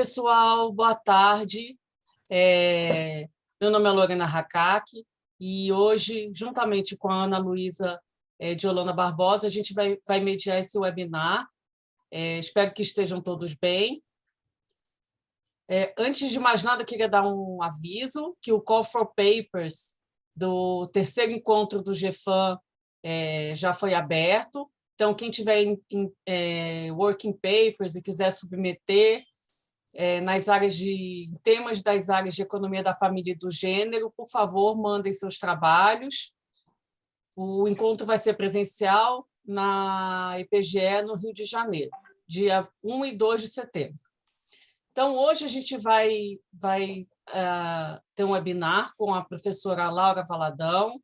pessoal, boa tarde. Meu nome é Lorena Hakak e hoje, juntamente com a Ana Luísa de Holanda Barbosa, a gente vai mediar esse webinar. Espero que estejam todos bem. Antes de mais nada, eu queria dar um aviso que o Call for Papers do terceiro encontro do GFAM já foi aberto. Então, quem tiver working papers e quiser submeter nas áreas de temas das áreas de economia da família e do gênero, por favor, mandem seus trabalhos. O encontro vai ser presencial na IPGE, no Rio de Janeiro, dia 1 e 2 de setembro. Então, hoje a gente vai ter um webinar com a professora Laura Valadão.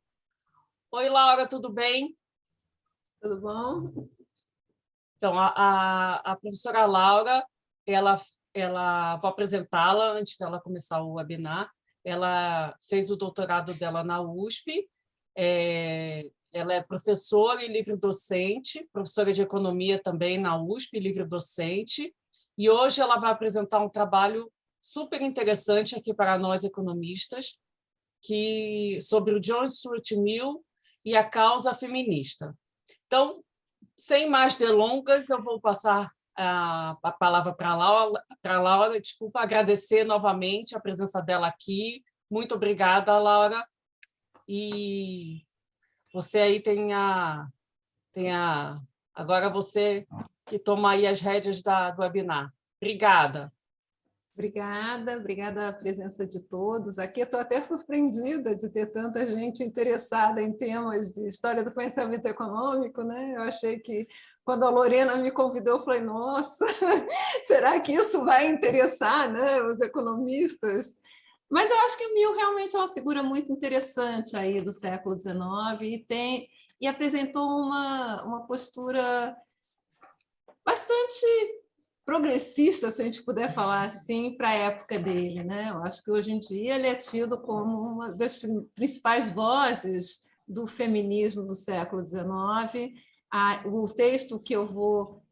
Oi, Laura, tudo bem? Tudo bom? Então, a professora Laura, vou apresentá-la antes dela começar o webinar. Ela fez o doutorado dela na USP, ela é professora e livre-docente, professora de economia também na USP, livre-docente, e hoje ela vai apresentar um trabalho super interessante aqui para nós economistas, sobre o John Stuart Mill e a causa feminista. Então, sem mais delongas, eu vou passar a palavra para a Laura. Desculpa, agradecer novamente a presença dela aqui. Muito obrigada, Laura. E você aí agora você que toma aí as rédeas do webinar. Obrigada. Obrigada a presença de todos. Aqui eu estou até surpreendida de ter tanta gente interessada em temas de história do pensamento econômico, né? Eu achei que, quando a Lorena me convidou, eu falei, nossa, será que isso vai interessar, né, os economistas? Mas eu acho que o Mill realmente é uma figura muito interessante aí do século XIX e apresentou uma postura bastante progressista, se a gente puder falar assim, para a época dele, né? Eu acho que hoje em dia ele é tido como uma das principais vozes do feminismo do século XIX. O texto que eu vou,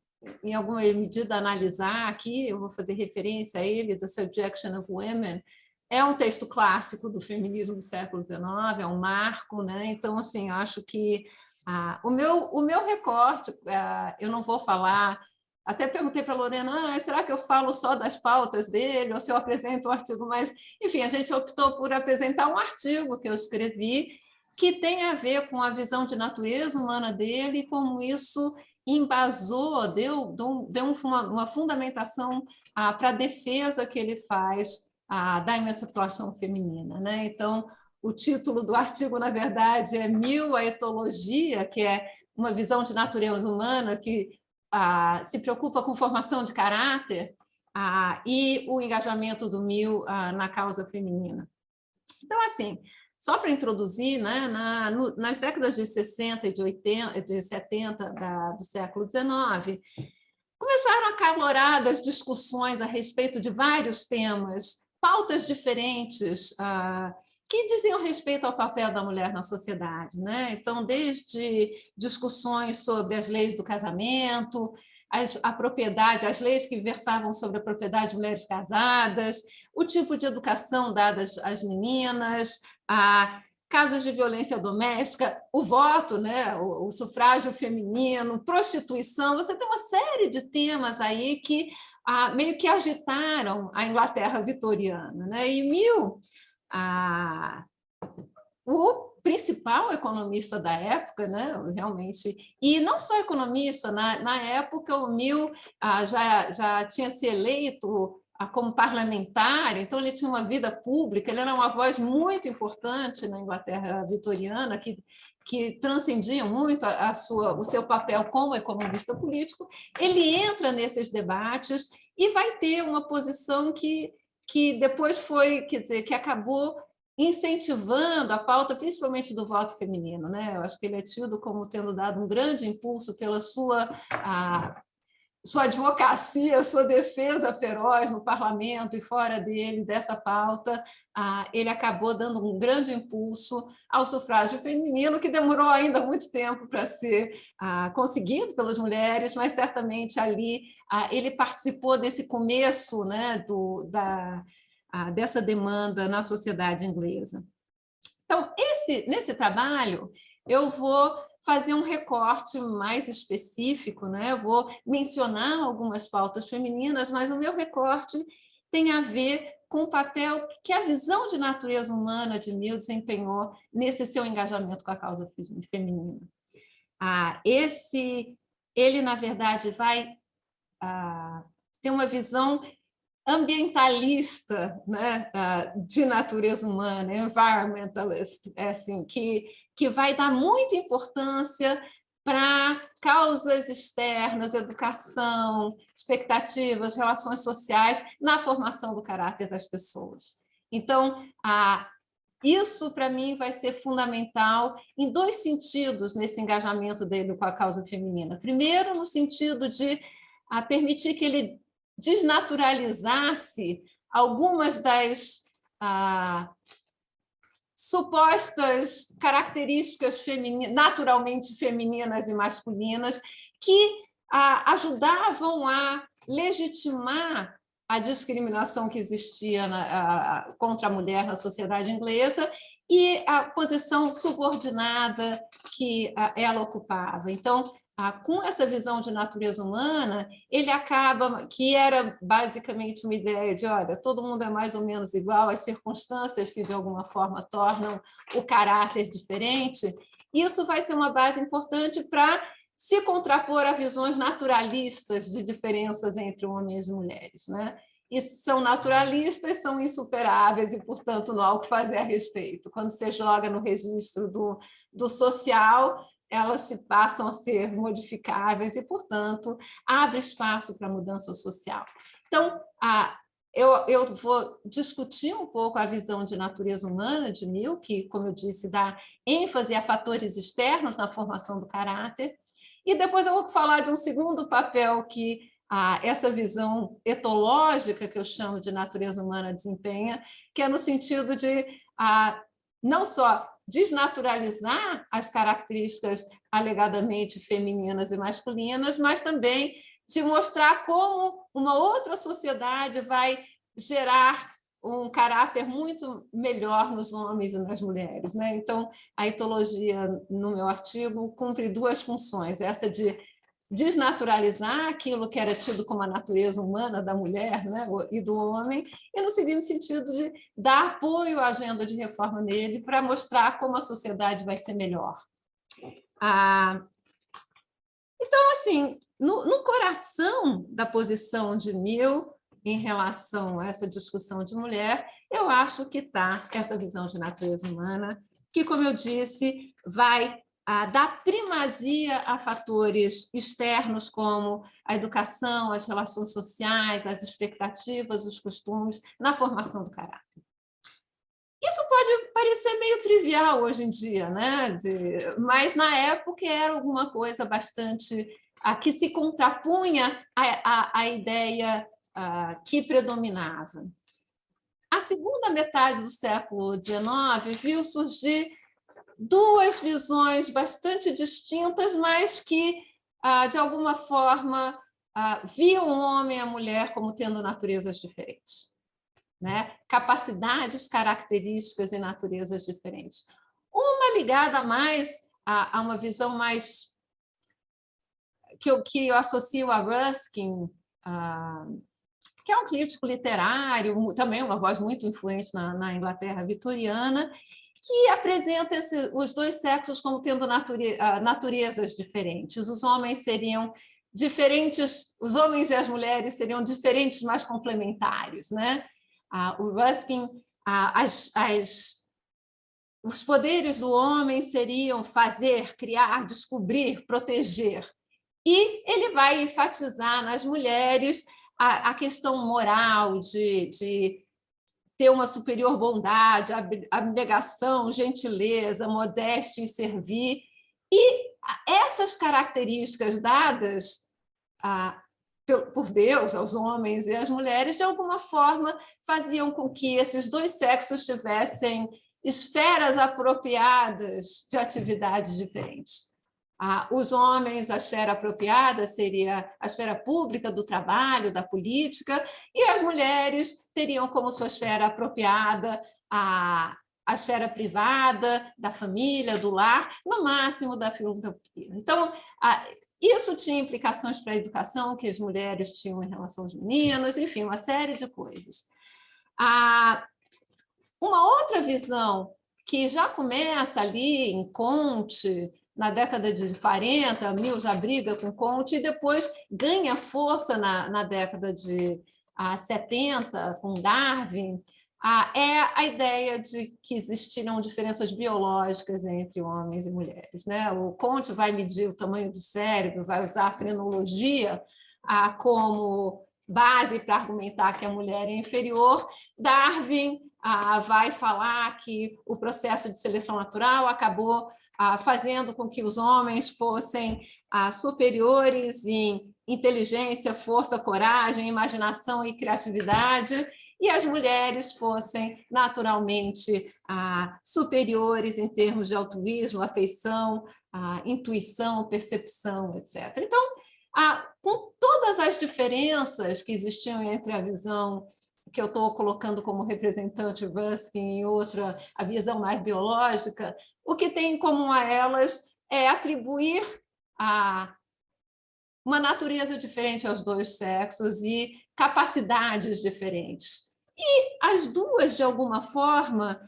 em alguma medida, analisar aqui, eu vou fazer referência a ele, The Subjection of Women, é um texto clássico do feminismo do século XIX, é um marco, né? Então, assim, eu acho que o meu recorte, eu não vou falar. Até perguntei para a Lorena, será que eu falo só das pautas dele, ou se eu apresento um artigo mais... Enfim, a gente optou por apresentar um artigo que eu escrevi, que tem a ver com a visão de natureza humana dele e como isso embasou, deu uma fundamentação para a defesa que ele faz da emancipação feminina, né? Então, o título do artigo, na verdade, é Mill, a etologia, que é uma visão de natureza humana que se preocupa com formação de caráter e o engajamento do Mill na causa feminina. Então, assim, só para introduzir, né, nas décadas de 60 e de 70 do século XIX, começaram acaloradas discussões a respeito de vários temas, pautas diferentes, que diziam respeito ao papel da mulher na sociedade, né? Então, desde discussões sobre as leis do casamento, a propriedade, as leis que versavam sobre a propriedade de mulheres casadas, o tipo de educação dada às meninas, casos de violência doméstica, o voto, né? o sufrágio feminino, prostituição. Você tem uma série de temas aí que meio que agitaram a Inglaterra vitoriana, né? E Mill, o principal economista da época, né, realmente, e não só economista, na época o Mill já tinha se eleito como parlamentar, então ele tinha uma vida pública, ele era uma voz muito importante na Inglaterra vitoriana, que transcendia muito o seu papel como economista político. Ele entra nesses debates e vai ter uma posição que depois foi, quer dizer, que acabou incentivando a pauta, principalmente do voto feminino, né? Eu acho que ele é tido como tendo dado um grande impulso pela sua advocacia, sua defesa feroz no parlamento e fora dele dessa pauta, ele acabou dando um grande impulso ao sufrágio feminino, que demorou ainda muito tempo para ser conseguido pelas mulheres, mas certamente ali ele participou desse começo, né, dessa demanda na sociedade inglesa. Então, nesse trabalho, eu vou fazer um recorte mais específico, né? Eu vou mencionar algumas pautas femininas, mas o meu recorte tem a ver com o papel que a visão de natureza humana de Mill desempenhou nesse seu engajamento com a causa feminina. Ele, na verdade, vai ter uma visão ambientalista, né, de natureza humana, environmentalist, assim, que vai dar muita importância para causas externas, educação, expectativas, relações sociais na formação do caráter das pessoas. Então, isso, para mim, vai ser fundamental em dois sentidos nesse engajamento dele com a causa feminina. Primeiro, no sentido de permitir que ele desnaturalizasse algumas das supostas características naturalmente femininas e masculinas que ajudavam a legitimar a discriminação que existia contra a mulher na sociedade inglesa e a posição subordinada que ela ocupava. Então, com essa visão de natureza humana, ele acaba, que era basicamente uma ideia de, olha, todo mundo é mais ou menos igual, as circunstâncias que, de alguma forma, tornam o caráter diferente, isso vai ser uma base importante para se contrapor a visões naturalistas de diferenças entre homens e mulheres, né? E são naturalistas, são insuperáveis e, portanto, não há o que fazer a respeito. Quando você joga no registro do social, elas se passam a ser modificáveis e, portanto, abre espaço para a mudança social. Então, eu vou discutir um pouco a visão de natureza humana de Mill, que, como eu disse, dá ênfase a fatores externos na formação do caráter, e depois eu vou falar de um segundo papel que essa visão etológica, que eu chamo de natureza humana, desempenha, que é no sentido de não só desnaturalizar as características alegadamente femininas e masculinas, mas também de mostrar como uma outra sociedade vai gerar um caráter muito melhor nos homens e nas mulheres, né? Então, a etologia, no meu artigo, cumpre duas funções, essa de desnaturalizar aquilo que era tido como a natureza humana da mulher, né, e do homem, e no seguinte sentido de dar apoio à agenda de reforma nele para mostrar como a sociedade vai ser melhor. Então, assim, no coração da posição de Mill em relação a essa discussão de mulher, eu acho que está essa visão de natureza humana, que, como eu disse, vai dar primazia a fatores externos como a educação, as relações sociais, as expectativas, os costumes, na formação do caráter. Isso pode parecer meio trivial hoje em dia, né? Mas na época era alguma coisa bastante que se contrapunha à ideia que predominava. A segunda metade do século XIX viu surgir duas visões bastante distintas, mas que, de alguma forma, viam o homem e a mulher como tendo naturezas diferentes, né? Capacidades, características e naturezas diferentes. Uma ligada mais a uma visão mais que eu associo a Ruskin, que é um crítico literário, também uma voz muito influente na Inglaterra vitoriana, que apresenta os dois sexos como tendo naturezas diferentes. Os homens seriam diferentes, os homens e as mulheres seriam diferentes, mas complementares, né? O Ruskin, os poderes do homem seriam fazer, criar, descobrir, proteger. E ele vai enfatizar nas mulheres a questão moral de ter uma superior bondade, abnegação, gentileza, modéstia em servir. E essas características dadas por Deus, aos homens e às mulheres, de alguma forma faziam com que esses dois sexos tivessem esferas apropriadas de atividades diferentes. Os homens, a esfera apropriada seria a esfera pública do trabalho, da política, e as mulheres teriam como sua esfera apropriada a esfera privada, da família, do lar, no máximo da filantropia. Então, isso tinha implicações para a educação que as mulheres tinham em relação aos meninos, enfim, uma série de coisas. Uma outra visão que já começa ali em Comte, na década de 40, Mill já briga com Comte, e depois ganha força na década de 70, com Darwin, é a ideia de que existiram diferenças biológicas entre homens e mulheres, né? O Comte vai medir o tamanho do cérebro, vai usar a frenologia como base para argumentar que a mulher é inferior. Darwin vai falar que o processo de seleção natural acabou fazendo com que os homens fossem superiores em inteligência, força, coragem, imaginação e criatividade, e as mulheres fossem naturalmente superiores em termos de altruísmo, afeição, intuição, percepção, etc. Então, com todas as diferenças que existiam entre a visão que eu estou colocando como representante Ruskin e outra, a visão mais biológica, o que tem em comum a elas é atribuir uma natureza diferente aos dois sexos e capacidades diferentes. E as duas, de alguma forma,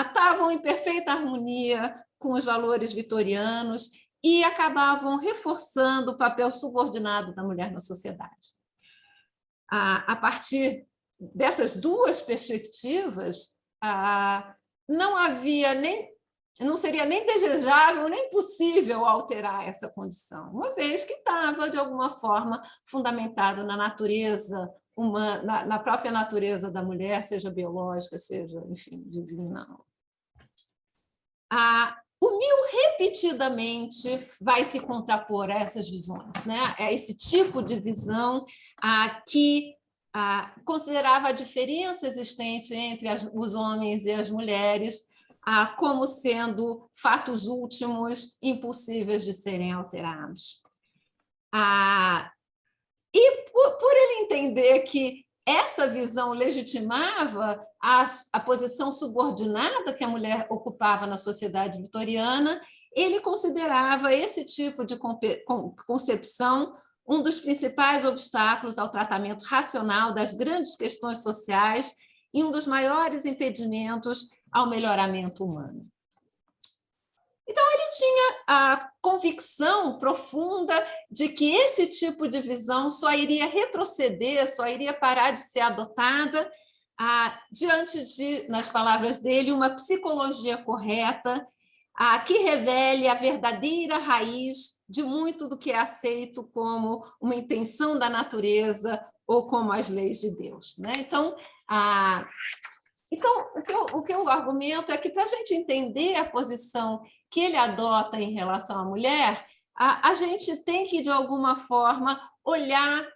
estavam em perfeita harmonia com os valores vitorianos e acabavam reforçando o papel subordinado da mulher na sociedade. A partir dessas duas perspectivas, não seria nem desejável, nem possível alterar essa condição, uma vez que estava, de alguma forma, fundamentado na natureza humana, na própria natureza da mulher, seja biológica, seja, enfim, divina. O Mill repetidamente vai se contrapor a essas visões, né? É esse tipo de visão que considerava a diferença existente entre os homens e as mulheres como sendo fatos últimos impossíveis de serem alterados. E por ele entender que essa visão legitimava a posição subordinada que a mulher ocupava na sociedade vitoriana, ele considerava esse tipo de concepção um dos principais obstáculos ao tratamento racional das grandes questões sociais e um dos maiores impedimentos ao melhoramento humano. Então, ele tinha a convicção profunda de que esse tipo de visão só iria retroceder, só iria parar de ser adotada diante de, nas palavras dele, uma psicologia correta que revele a verdadeira raiz de muito do que é aceito como uma intenção da natureza ou como as leis de Deus, né? Então, o que eu argumento é que, para a gente entender a posição que ele adota em relação à mulher, a gente tem que, de alguma forma, olhar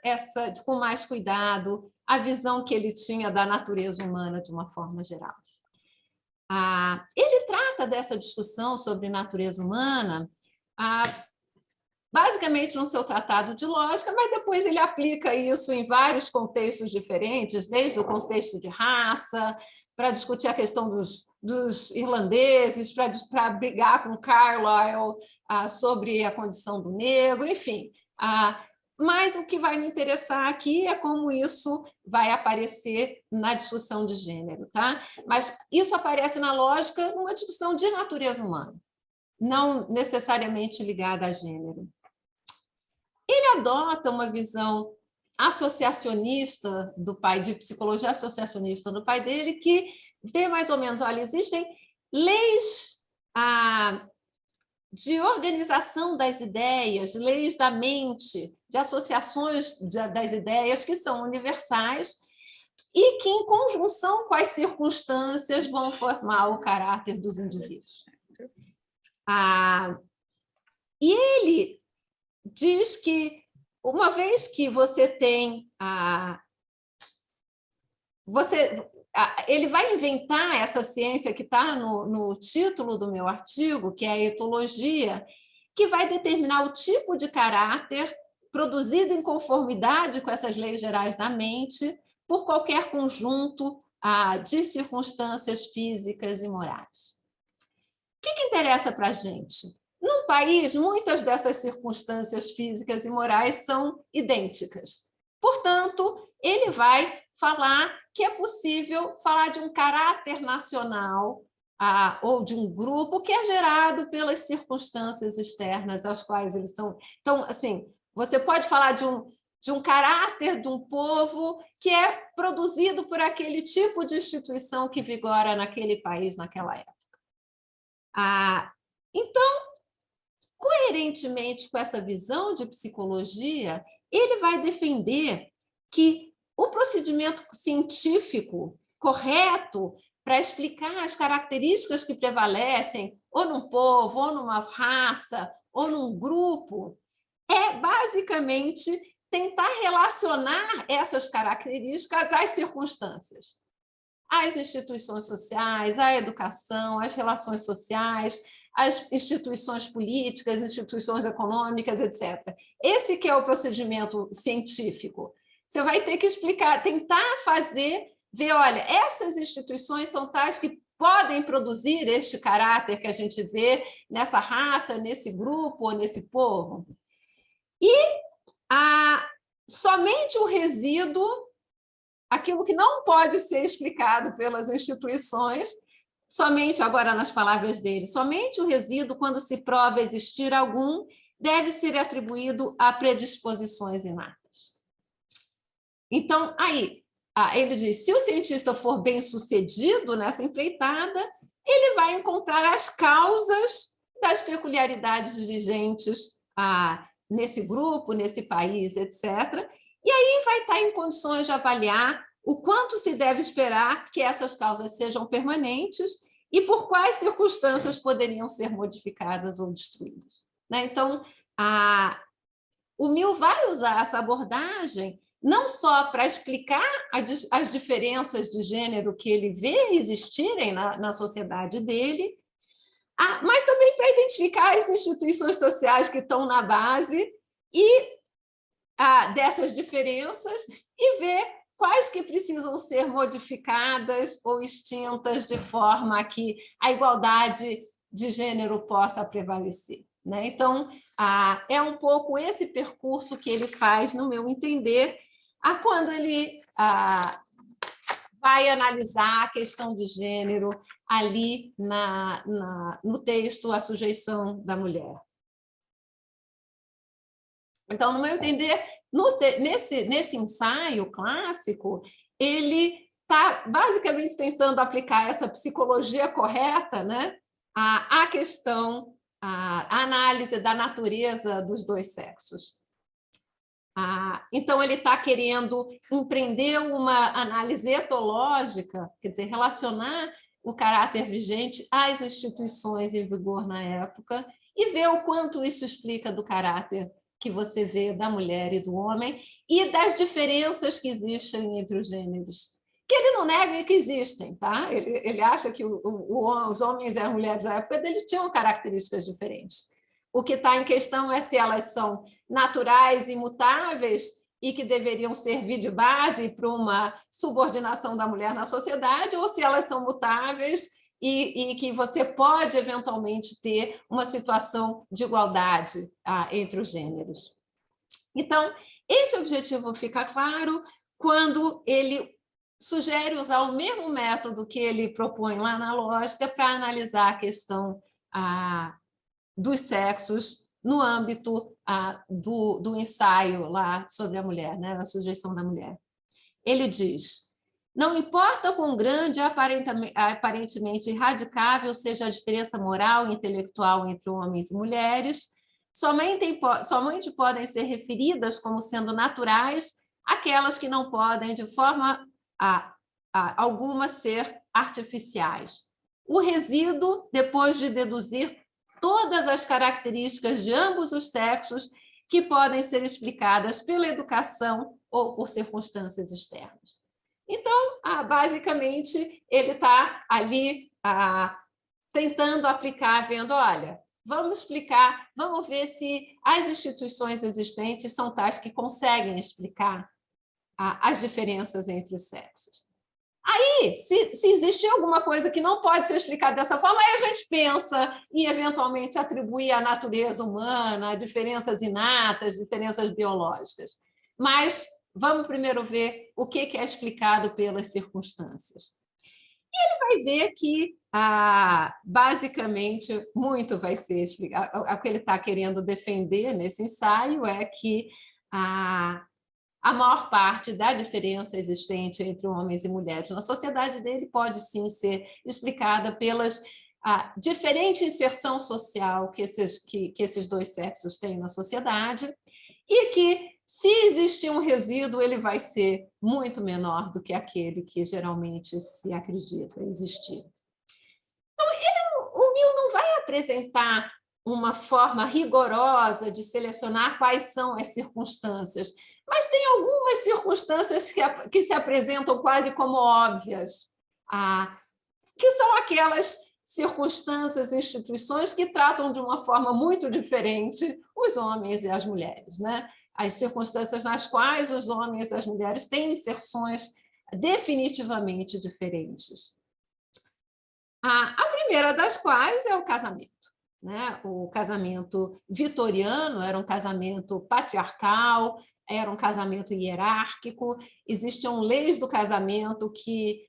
com mais cuidado a visão que ele tinha da natureza humana de uma forma geral. Ele trata dessa discussão sobre natureza humana basicamente no seu tratado de lógica, mas depois ele aplica isso em vários contextos diferentes, desde o contexto de raça, para discutir a questão dos irlandeses, para brigar com Carlyle sobre a condição do negro, enfim. Mas o que vai me interessar aqui é como isso vai aparecer na discussão de gênero, tá? Mas isso aparece na lógica numa discussão de natureza humana, não necessariamente ligada a gênero. Ele adota uma visão associacionista do pai, de psicologia associacionista do pai dele, que vê mais ou menos, olha, existem leis de organização das ideias, leis da mente, de associações das ideias que são universais e que, em conjunção com as circunstâncias, vão formar o caráter dos indivíduos. E ele diz que uma vez que você tem ele vai inventar essa ciência que está no título do meu artigo, que é a etologia, que vai determinar o tipo de caráter produzido em conformidade com essas leis gerais da mente por qualquer conjunto de circunstâncias físicas e morais. O que interessa para a gente? Num país, muitas dessas circunstâncias físicas e morais são idênticas. Portanto, ele vai falar que é possível falar de um caráter nacional ou de um grupo que é gerado pelas circunstâncias externas às quais eles são. Então, assim, você pode falar de um caráter de um povo que é produzido por aquele tipo de instituição que vigora naquele país naquela época. Então, coerentemente com essa visão de psicologia, ele vai defender que o procedimento científico correto para explicar as características que prevalecem ou num povo, ou numa raça, ou num grupo, é basicamente tentar relacionar essas características às circunstâncias, às instituições sociais, à educação, às relações sociais, às instituições políticas, instituições econômicas, etc. Esse que é o procedimento científico. Você vai ter que explicar, tentar ver, olha, essas instituições são tais que podem produzir este caráter que a gente vê nessa raça, nesse grupo ou nesse povo. E somente o resíduo, aquilo que não pode ser explicado pelas instituições, somente, agora nas palavras dele, somente o resíduo, quando se prova existir algum, deve ser atribuído a predisposições inatas. Então, aí, ele diz, se o cientista for bem-sucedido nessa empreitada, ele vai encontrar as causas das peculiaridades vigentes nesse grupo, nesse país, etc., e aí vai estar em condições de avaliar o quanto se deve esperar que essas causas sejam permanentes e por quais circunstâncias poderiam ser modificadas ou destruídas. Então, o Mill vai usar essa abordagem não só para explicar as diferenças de gênero que ele vê existirem na sociedade dele, mas também para identificar as instituições sociais que estão na base dessas diferenças e ver quais que precisam ser modificadas ou extintas de forma a que a igualdade de gênero possa prevalecer. Então, é um pouco esse percurso que ele faz, no meu entender, quando ele vai analisar a questão de gênero ali no texto A Sujeição da Mulher. Então, no meu entender, nesse ensaio clássico, ele está basicamente tentando aplicar essa psicologia correta, à questão, à análise da natureza dos dois sexos. Então, ele está querendo empreender uma análise etológica, quer dizer, relacionar o caráter vigente às instituições em vigor na época e ver o quanto isso explica do caráter que você vê da mulher e do homem e das diferenças que existem entre os gêneros, que ele não nega que existem, tá? Ele acha que os homens e as mulheres da época dele tinham características diferentes. O que está em questão é se elas são naturais e imutáveis e que deveriam servir de base para uma subordinação da mulher na sociedade, ou se elas são mutáveis e que você pode, eventualmente, ter uma situação de igualdade entre os gêneros. Então, esse objetivo fica claro quando ele sugere usar o mesmo método que ele propõe lá na lógica para analisar a questão dos sexos no âmbito do ensaio lá sobre a mulher, a sujeição da mulher. Ele diz: não importa quão grande e aparentemente irradicável seja a diferença moral e intelectual entre homens e mulheres, somente podem ser referidas como sendo naturais aquelas que não podem, de forma alguma, ser artificiais. O resíduo, depois de deduzir todas as características de ambos os sexos, que podem ser explicadas pela educação ou por circunstâncias externas. Então, basicamente, ele está ali tentando aplicar, vendo, olha, vamos explicar, vamos ver se as instituições existentes são tais que conseguem explicar as diferenças entre os sexos. Aí, se existe alguma coisa que não pode ser explicada dessa forma, aí a gente pensa em, eventualmente, atribuir à natureza humana diferenças inatas, diferenças biológicas. Mas vamos primeiro ver o que é explicado pelas circunstâncias. E ele vai ver que, basicamente, muito vai ser explicado. O que ele está querendo defender nesse ensaio é que a maior parte da diferença existente entre homens e mulheres na sociedade dele pode, sim, ser explicada pelas diferente inserção social que esses dois sexos têm na sociedade, e que, se existir um resíduo, ele vai ser muito menor do que aquele que geralmente se acredita existir. Então, o Mill não vai apresentar uma forma rigorosa de selecionar quais são as circunstâncias, mas tem algumas circunstâncias que se apresentam quase como óbvias, que são aquelas circunstâncias, instituições que tratam de uma forma muito diferente os homens e as mulheres, né? As circunstâncias nas quais os homens e as mulheres têm inserções definitivamente diferentes. A primeira das quais é o casamento, né? O casamento vitoriano era um casamento patriarcal, era um casamento hierárquico, existiam leis do casamento que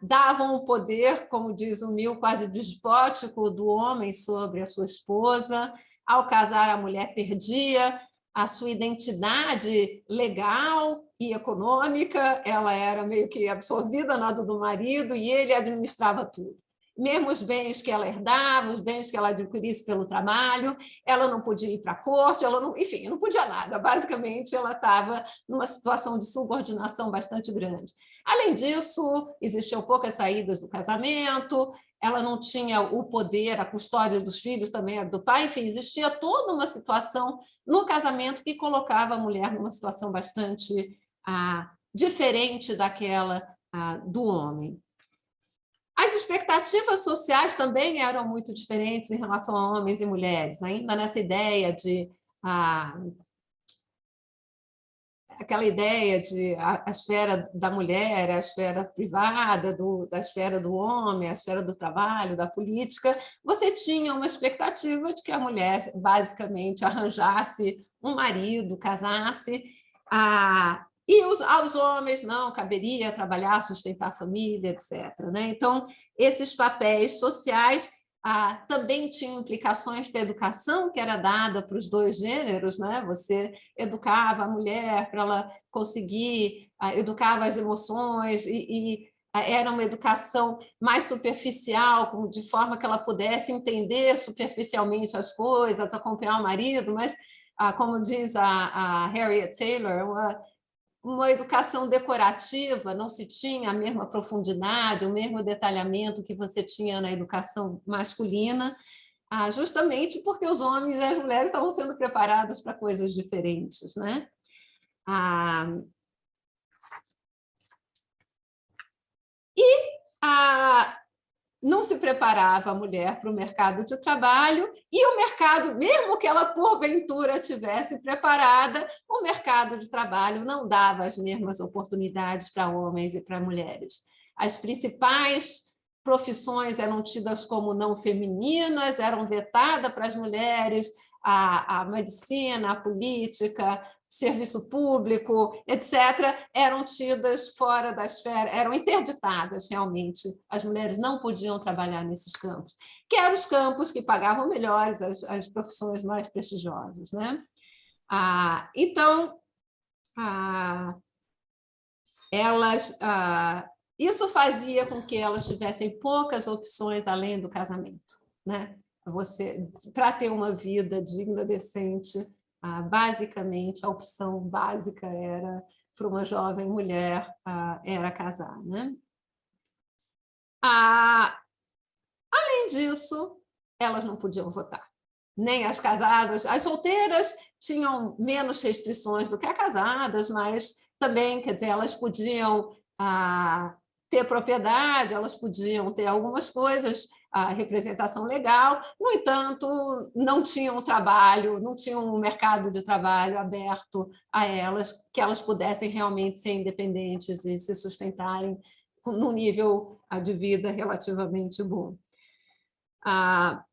davam o poder, como diz o Mill, quase despótico do homem sobre a sua esposa. Ao casar, a mulher perdia a sua identidade legal e econômica, ela era meio que absorvida na do marido e ele administrava tudo. Mesmo os bens que ela herdava, os bens que ela adquirisse pelo trabalho, ela não podia ir para a corte, enfim, não podia nada. Basicamente, ela estava numa situação de subordinação bastante grande. Além disso, existiam poucas saídas do casamento, ela não tinha o poder, a custódia dos filhos também era do pai, enfim, existia toda uma situação no casamento que colocava a mulher numa situação bastante diferente daquela do homem. As expectativas sociais também eram muito diferentes em relação a homens e mulheres, ainda nessa ideia de aquela ideia de a esfera da mulher, a esfera privada, da esfera do homem, a esfera do trabalho, da política. Você tinha uma expectativa de que a mulher basicamente arranjasse um marido, casasse, e aos homens não caberia trabalhar, sustentar a família, etc. Né? Então, esses papéis sociais também tinham implicações para a educação que era dada para os dois gêneros, né? Você educava a mulher para ela conseguir, educava as emoções e era uma educação mais superficial, de forma que ela pudesse entender superficialmente as coisas, acompanhar o marido, mas, como diz a Harriet Taylor, uma educação decorativa, não se tinha a mesma profundidade, o mesmo detalhamento que você tinha na educação masculina, justamente porque os homens e as mulheres estavam sendo preparados para coisas diferentes, né? Não se preparava a mulher para o mercado de trabalho, e o mercado, mesmo que ela porventura tivesse preparada, o mercado de trabalho não dava as mesmas oportunidades para homens e para mulheres. As principais profissões eram tidas como não femininas, eram vetadas para as mulheres, a medicina, a política, serviço público, etc., eram tidas fora da esfera, eram interditadas realmente. As mulheres não podiam trabalhar nesses campos, que eram os campos que pagavam melhores, as profissões mais prestigiosas. Né? Então, isso fazia com que elas tivessem poucas opções além do casamento. Né? Para ter uma vida digna, decente, basicamente, a opção básica era, para uma jovem mulher, era casar. Né? Além disso, elas não podiam votar. nem as casadas. As solteiras tinham menos restrições do que as casadas, mas também, quer dizer, elas podiam ter propriedade, elas podiam ter algumas coisas, a representação legal, no entanto, não tinham trabalho, não tinham um mercado de trabalho aberto a elas, que elas pudessem realmente ser independentes e se sustentarem num nível de vida relativamente bom.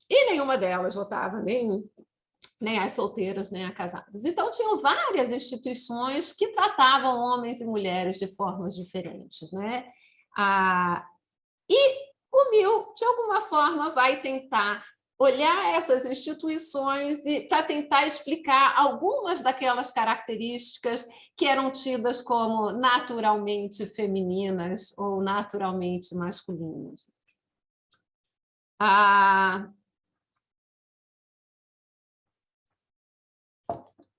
E nenhuma delas votava, nem as solteiras, nem as casadas. Então, tinham várias instituições que tratavam homens e mulheres de formas diferentes, né? E o Mill, de alguma forma, vai tentar olhar essas instituições para tentar explicar algumas daquelas características que eram tidas como naturalmente femininas ou naturalmente masculinas.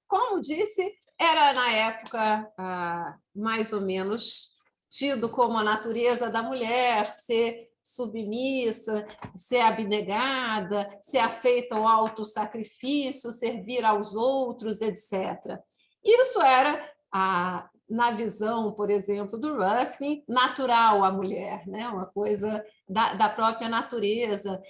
Como disse, era na época mais ou menos tido como a natureza da mulher ser submissa, ser abnegada, ser afeita ao autossacrifício, servir aos outros, etc. Isso era, na visão, por exemplo, do Ruskin, natural à mulher, né? Uma coisa da própria natureza,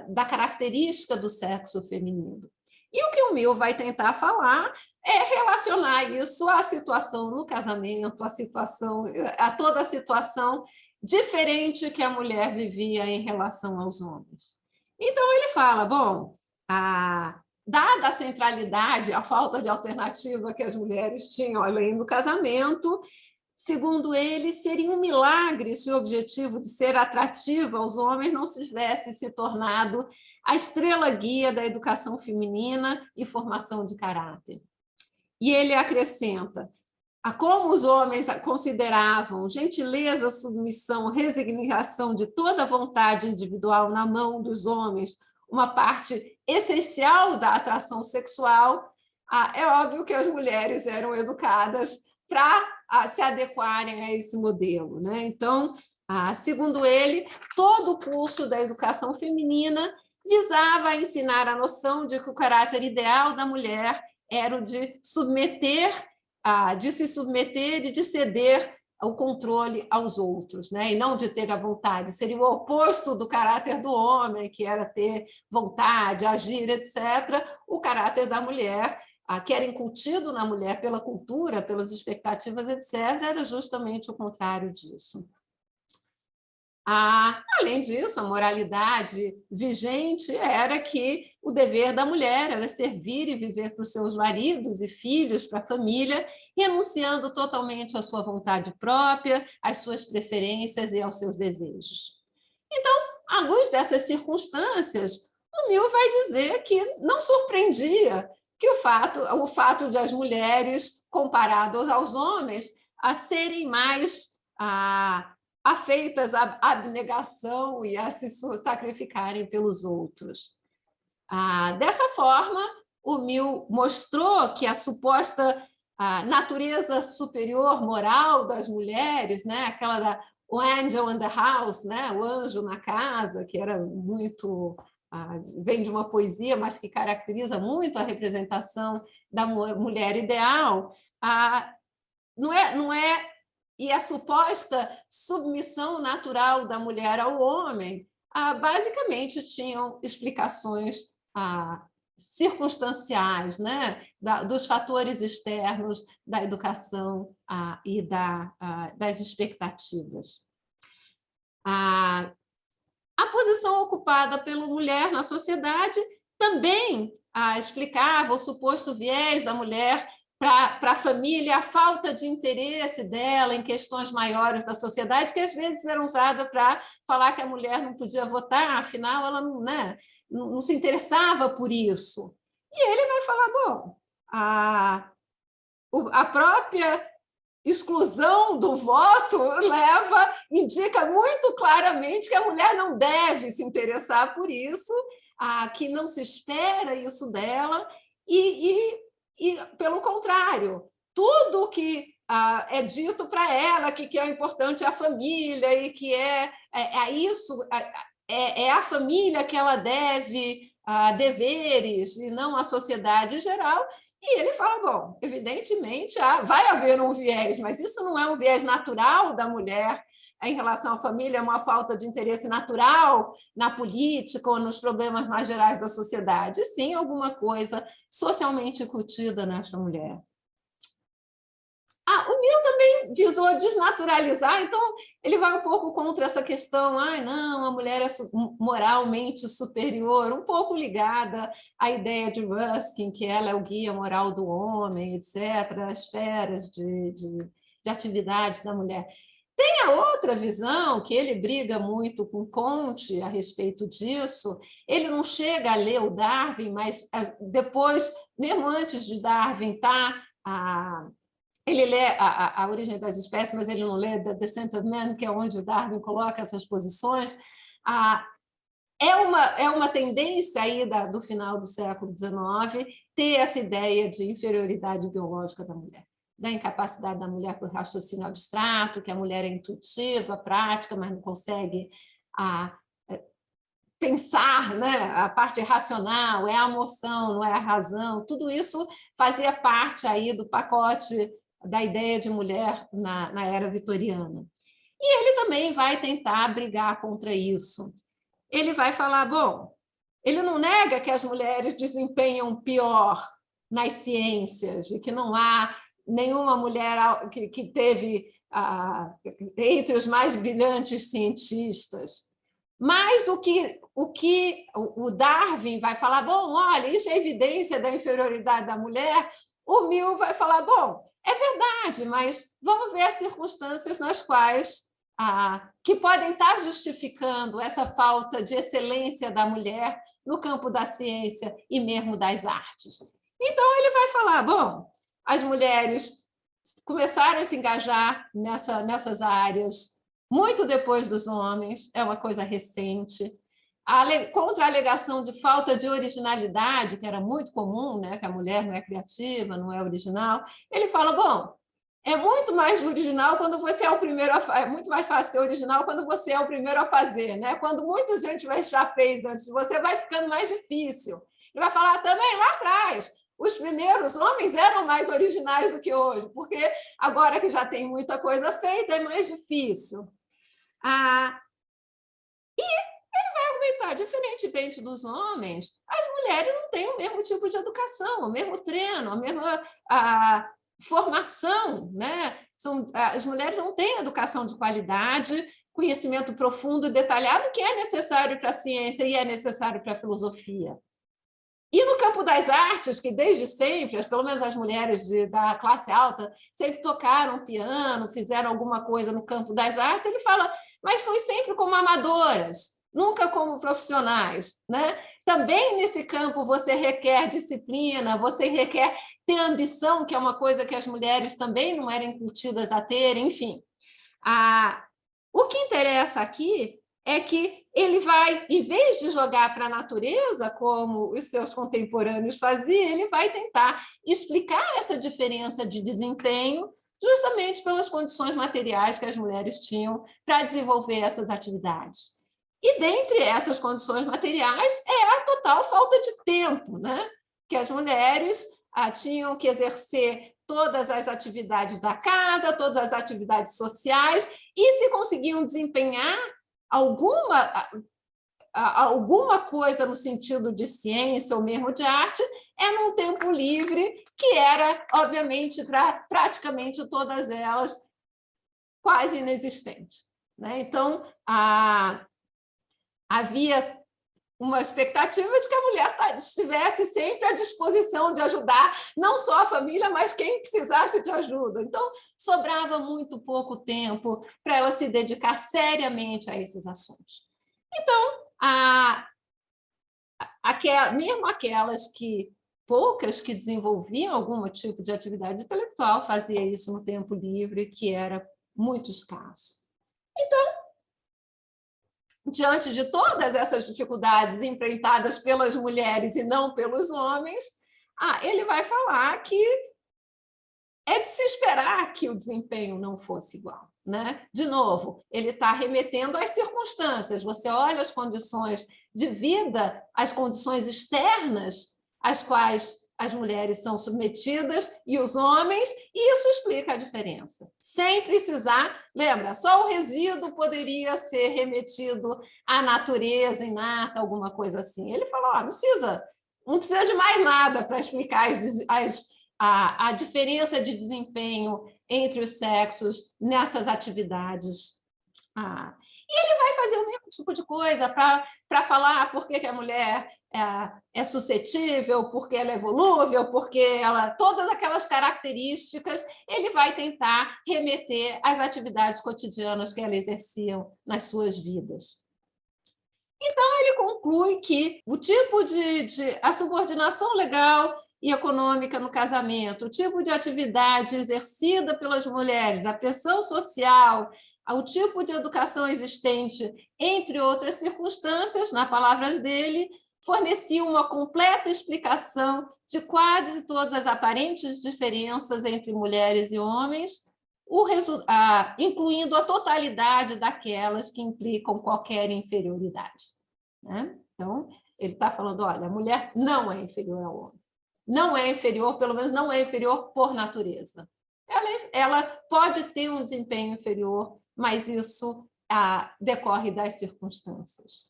da característica do sexo feminino. E o que o Mill vai tentar falar é relacionar isso à situação no casamento, a toda a situação diferente que a mulher vivia em relação aos homens. Então, ele fala, bom, dada a centralidade, a falta de alternativa que as mulheres tinham além do casamento, segundo ele, seria um milagre se o objetivo de ser atrativa aos homens não tivesse se tornado a estrela guia da educação feminina e formação de caráter. E ele acrescenta, como os homens consideravam gentileza, submissão, resignação de toda a vontade individual na mão dos homens uma parte essencial da atração sexual, é óbvio que as mulheres eram educadas para se adequarem a esse modelo, né? Então, segundo ele, todo o curso da educação feminina visava ensinar a noção de que o caráter ideal da mulher era o de se submeter e de ceder o controle aos outros, né? E não de ter a vontade. Seria o oposto do caráter do homem, que era ter vontade, agir, etc. O caráter da mulher, que era incutido na mulher pela cultura, pelas expectativas, etc., era justamente o contrário disso. Além disso, a moralidade vigente era que o dever da mulher era servir e viver para os seus maridos e filhos, para a família, renunciando totalmente à sua vontade própria, às suas preferências e aos seus desejos. Então, à luz dessas circunstâncias, o Mill vai dizer que não surpreendia que o fato de as mulheres, comparadas aos homens, serem mais afeitas à abnegação e a se sacrificarem pelos outros. Dessa forma, o Mill mostrou que a suposta natureza superior moral das mulheres, né, aquela da o angel in the house, né, o anjo na casa, que era muito vem de uma poesia, mas que caracteriza muito a representação da mulher ideal, não é e a suposta submissão natural da mulher ao homem, basicamente tinham explicações circunstanciais, né? Dos fatores externos da educação e das expectativas. A posição ocupada pela mulher na sociedade também explicava o suposto viés da mulher para a família, a falta de interesse dela em questões maiores da sociedade, que às vezes era usada para falar que a mulher não podia votar, afinal, ela não se interessava por isso. E ele vai falar, bom, a própria exclusão do voto indica muito claramente que a mulher não deve se interessar por isso, que não se espera isso dela, e pelo contrário, tudo que é dito para ela, que é importante a família, e que é a família que ela deve deveres e não a sociedade em geral. E ele fala, bom, evidentemente vai haver um viés, mas isso não é um viés natural da mulher em relação à família, é uma falta de interesse natural na política ou nos problemas mais gerais da sociedade. Sim, alguma coisa socialmente incutida nesta mulher. O Mill também visou desnaturalizar, então ele vai um pouco contra essa questão, não, a mulher é moralmente superior, um pouco ligada à ideia de Ruskin, que ela é o guia moral do homem, etc., as esferas de atividade da mulher. Tem a outra visão, que ele briga muito com Comte a respeito disso, ele não chega a ler o Darwin, mas depois, mesmo antes de Darwin, ele lê a Origem das Espécies, mas ele não lê The Descent of Man, que é onde o Darwin coloca essas posições. É uma tendência aí do final do século XIX ter essa ideia de inferioridade biológica da mulher, da incapacidade da mulher por raciocínio abstrato, que a mulher é intuitiva, prática, mas não consegue pensar, né? A parte racional, é a emoção, não é a razão. Tudo isso fazia parte aí do pacote da ideia de mulher na era vitoriana. E ele também vai tentar brigar contra isso. Ele vai falar, bom, ele não nega que as mulheres desempenham pior nas ciências e que não há nenhuma mulher que teve entre os mais brilhantes cientistas. Mas o que o Darwin vai falar, bom, olha, isso é evidência da inferioridade da mulher, o Mill vai falar, bom, é verdade, mas vamos ver as circunstâncias nas quais que podem estar justificando essa falta de excelência da mulher no campo da ciência e mesmo das artes. Então, ele vai falar, bom, as mulheres começaram a se engajar nessas áreas muito depois dos homens, é uma coisa recente. Contra a alegação de falta de originalidade, que era muito comum, né, que a mulher não é criativa, não é original, ele fala, bom, é muito mais original quando você é o primeiro é muito mais fácil ser original quando você é o primeiro a fazer, né? Quando muita gente já fez antes de você, vai ficando mais difícil. Ele vai falar também lá atrás, os primeiros homens eram mais originais do que hoje, porque agora que já tem muita coisa feita, é mais difícil. E ele vai argumentar, diferentemente dos homens, as mulheres não têm o mesmo tipo de educação, o mesmo treino, a mesma formação, né? As mulheres não têm educação de qualidade, conhecimento profundo e detalhado que é necessário para a ciência e é necessário para a filosofia. E no campo das artes, que desde sempre, pelo menos as mulheres da classe alta, sempre tocaram piano, fizeram alguma coisa no campo das artes, ele fala, mas foi sempre como amadoras, nunca como profissionais, né? Também nesse campo você requer disciplina, você requer ter ambição, que é uma coisa que as mulheres também não eram incutidas a ter, enfim. O que interessa aqui é que ele vai, em vez de jogar para a natureza, como os seus contemporâneos faziam, ele vai tentar explicar essa diferença de desempenho justamente pelas condições materiais que as mulheres tinham para desenvolver essas atividades. E, dentre essas condições materiais, é a total falta de tempo, né? Que as mulheres tinham que exercer todas as atividades da casa, todas as atividades sociais, e se conseguiam desempenhar alguma coisa no sentido de ciência ou mesmo de arte, é num tempo livre, que era, obviamente, para praticamente todas elas, quase inexistente, né? Então, havia uma expectativa de que a mulher estivesse sempre à disposição de ajudar não só a família, mas quem precisasse de ajuda. Então, sobrava muito pouco tempo para ela se dedicar seriamente a esses assuntos. Então, mesmo aquelas poucas que desenvolviam algum tipo de atividade intelectual, fazia isso no tempo livre, que era muito escasso. Então, diante de todas essas dificuldades enfrentadas pelas mulheres e não pelos homens, ele vai falar que é de se esperar que o desempenho não fosse igual, né? De novo, ele está remetendo às circunstâncias. Você olha as condições de vida, as condições externas às quais as mulheres são submetidas e os homens, e isso explica a diferença. Sem precisar, lembra, só o resíduo poderia ser remetido à natureza inata, alguma coisa assim. Ele falou, não precisa de mais nada para explicar a diferença de desempenho entre os sexos nessas atividades. E ele vai fazer o mesmo tipo de coisa para falar por que a mulher é suscetível, porque ela é volúvel, porque todas aquelas características, ele vai tentar remeter às atividades cotidianas que ela exerciam nas suas vidas. Então, ele conclui que o tipo a subordinação legal e econômica no casamento, o tipo de atividade exercida pelas mulheres, a pressão social, o tipo de educação existente, entre outras circunstâncias, na palavra dele, fornecia uma completa explicação de quase todas as aparentes diferenças entre mulheres e homens, incluindo a totalidade daquelas que implicam qualquer inferioridade. Né? Então, ele está falando, olha, a mulher não é inferior ao homem. Não é inferior, pelo menos não é inferior por natureza. Ela pode ter um desempenho inferior, mas isso decorre das circunstâncias.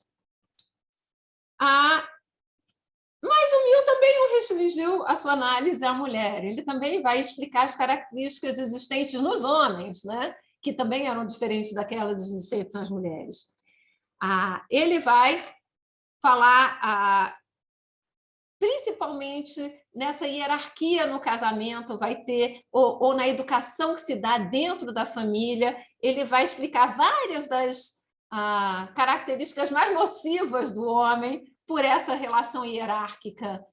Mas o Mill também não restringiu a sua análise à mulher. Ele também vai explicar as características existentes nos homens, né? Que também eram diferentes daquelas existentes nas mulheres. Ele vai falar, principalmente nessa hierarquia no casamento, vai ter, ou na educação que se dá dentro da família, ele vai explicar várias das características mais nocivas do homem por essa relação hierárquica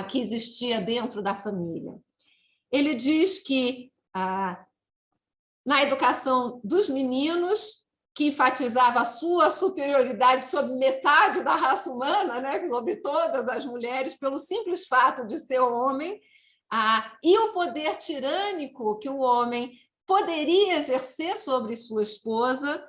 que existia dentro da família. Ele diz que, na educação dos meninos, que enfatizava a sua superioridade sobre metade da raça humana, né, sobre todas as mulheres, pelo simples fato de ser homem, e o poder tirânico que o homem poderia exercer sobre sua esposa,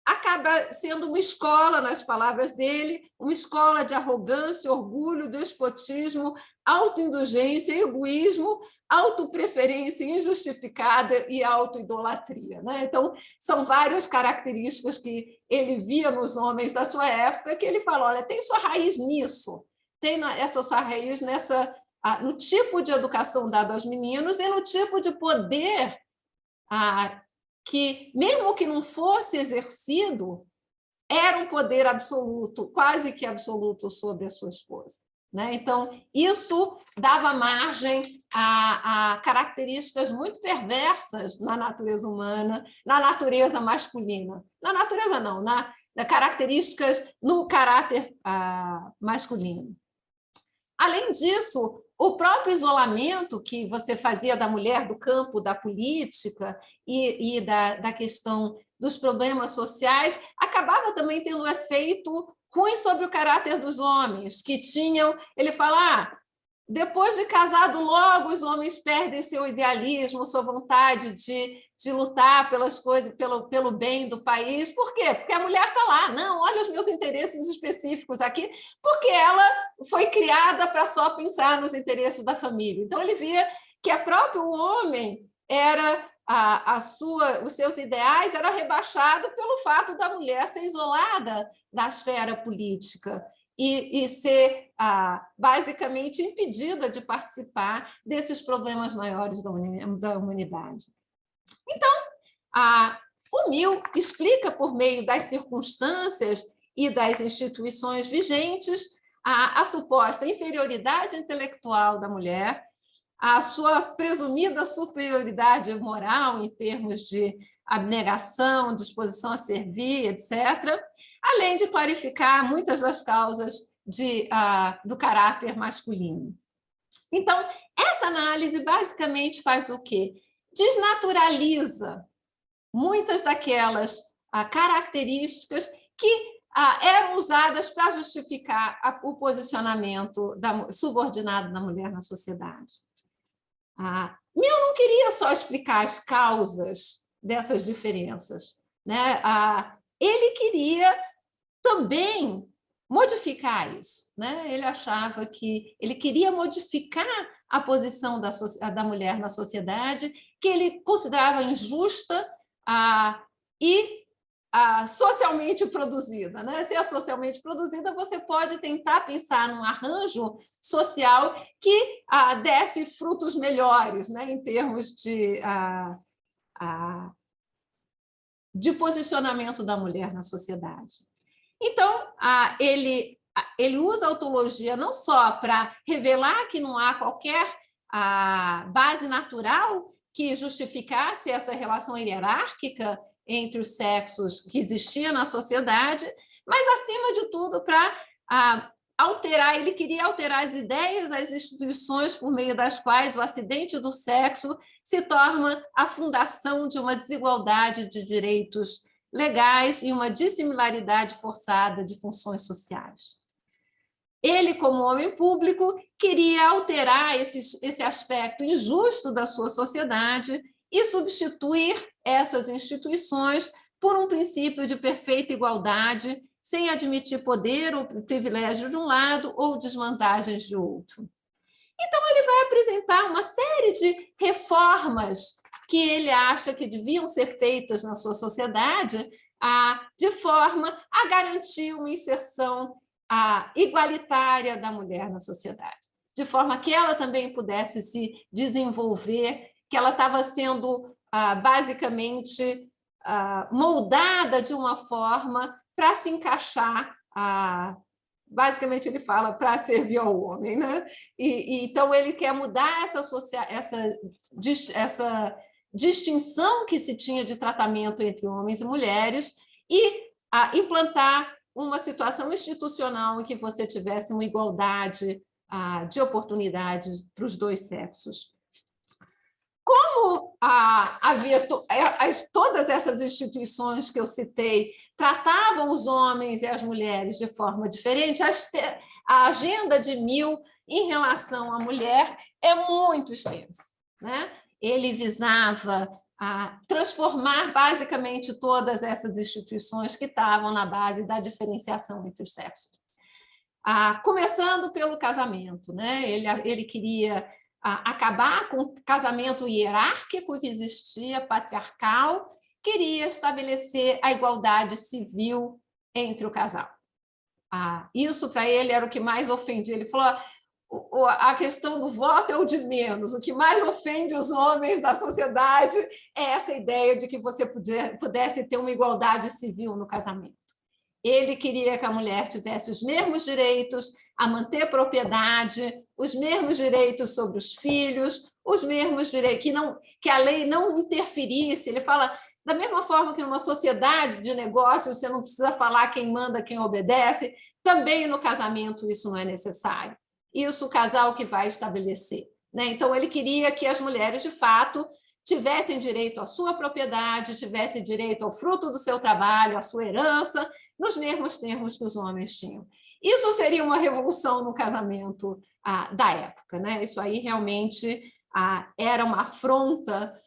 acaba sendo uma escola, nas palavras dele, uma escola de arrogância, orgulho, despotismo, autoindulgência, egoísmo, autopreferência injustificada e autoidolatria. Né? Então, são várias características que ele via nos homens da sua época, que ele fala, olha, tem sua raiz nisso, tem essa sua raiz no tipo de educação dada aos meninos e no tipo de poder que, mesmo que não fosse exercido, era um poder absoluto, quase que absoluto, sobre a sua esposa. Né? Então, isso dava margem a características muito perversas na natureza humana, na natureza masculina. Na natureza, não, na características no caráter masculino. Além disso, o próprio isolamento que você fazia da mulher do campo da política e da questão dos problemas sociais acabava também tendo um efeito ruim sobre o caráter dos homens, que tinham... Ele fala, depois de casado, logo os homens perdem seu idealismo, sua vontade de lutar pelas coisas, pelo bem do país. Por quê? Porque a mulher está lá. Não, olha os meus interesses específicos aqui, porque ela foi criada para só pensar nos interesses da família. Então, ele via que o próprio homem era... os seus ideais eram rebaixados pelo fato da mulher ser isolada da esfera política e ser basicamente impedida de participar desses problemas maiores da humanidade. Então, o Mill explica, por meio das circunstâncias e das instituições vigentes, a suposta inferioridade intelectual da mulher, a sua presumida superioridade moral em termos de abnegação, disposição a servir, etc., além de clarificar muitas das causas do caráter masculino. Então, essa análise basicamente faz o quê? Desnaturaliza muitas daquelas características que eram usadas para justificar o posicionamento subordinado da mulher na sociedade. Mill não queria só explicar as causas dessas diferenças, né? Ele queria também modificar isso, né? Ele achava que ele queria modificar a posição da mulher na sociedade, que ele considerava injusta e socialmente produzida, né? Se é socialmente produzida, você pode tentar pensar num arranjo social que desse frutos melhores, né? Em termos de posicionamento da mulher na sociedade. Então, ele usa a ontologia não só para revelar que não há qualquer base natural que justificasse essa relação hierárquica entre os sexos que existia na sociedade, mas, acima de tudo, para alterar, ele queria alterar as ideias, as instituições por meio das quais o acidente do sexo se torna a fundação de uma desigualdade de direitos legais e uma dissimilaridade forçada de funções sociais. Ele, como homem público, queria alterar esse aspecto injusto da sua sociedade e substituir essas instituições por um princípio de perfeita igualdade, sem admitir poder ou privilégio de um lado ou desvantagens de outro. Então, ele vai apresentar uma série de reformas que ele acha que deviam ser feitas na sua sociedade de forma a garantir uma inserção igualitária da mulher na sociedade, de forma que ela também pudesse se desenvolver, que ela estava sendo basicamente moldada de uma forma para se encaixar, basicamente ele fala, para servir ao homem, né? Então ele quer mudar essa distinção que se tinha de tratamento entre homens e mulheres e implantar uma situação institucional em que você tivesse uma igualdade de oportunidades para os dois sexos. Como havia todas essas instituições que eu citei tratavam os homens e as mulheres de forma diferente, a agenda de Mill em relação à mulher é muito extensa, né? Ele visava transformar basicamente todas essas instituições que estavam na base da diferenciação entre os sexos. Começando pelo casamento, né? Ele queria acabar com o casamento hierárquico que existia, patriarcal, queria estabelecer a igualdade civil entre o casal. Isso, para ele, era o que mais ofendia. Ele falou: a questão do voto é o de menos, o que mais ofende os homens da sociedade é essa ideia de que você pudesse ter uma igualdade civil no casamento. Ele queria que a mulher tivesse os mesmos direitos a manter propriedade, os mesmos direitos sobre os filhos, os mesmos direitos, que a lei não interferisse. Ele fala, da mesma forma que numa sociedade de negócios você não precisa falar quem manda, quem obedece, também no casamento isso não é necessário. Isso o casal que vai estabelecer, né? Então, ele queria que as mulheres, de fato, tivessem direito à sua propriedade, tivessem direito ao fruto do seu trabalho, à sua herança, nos mesmos termos que os homens tinham. Isso seria uma revolução no casamento da época, né? Isso aí realmente era uma afronta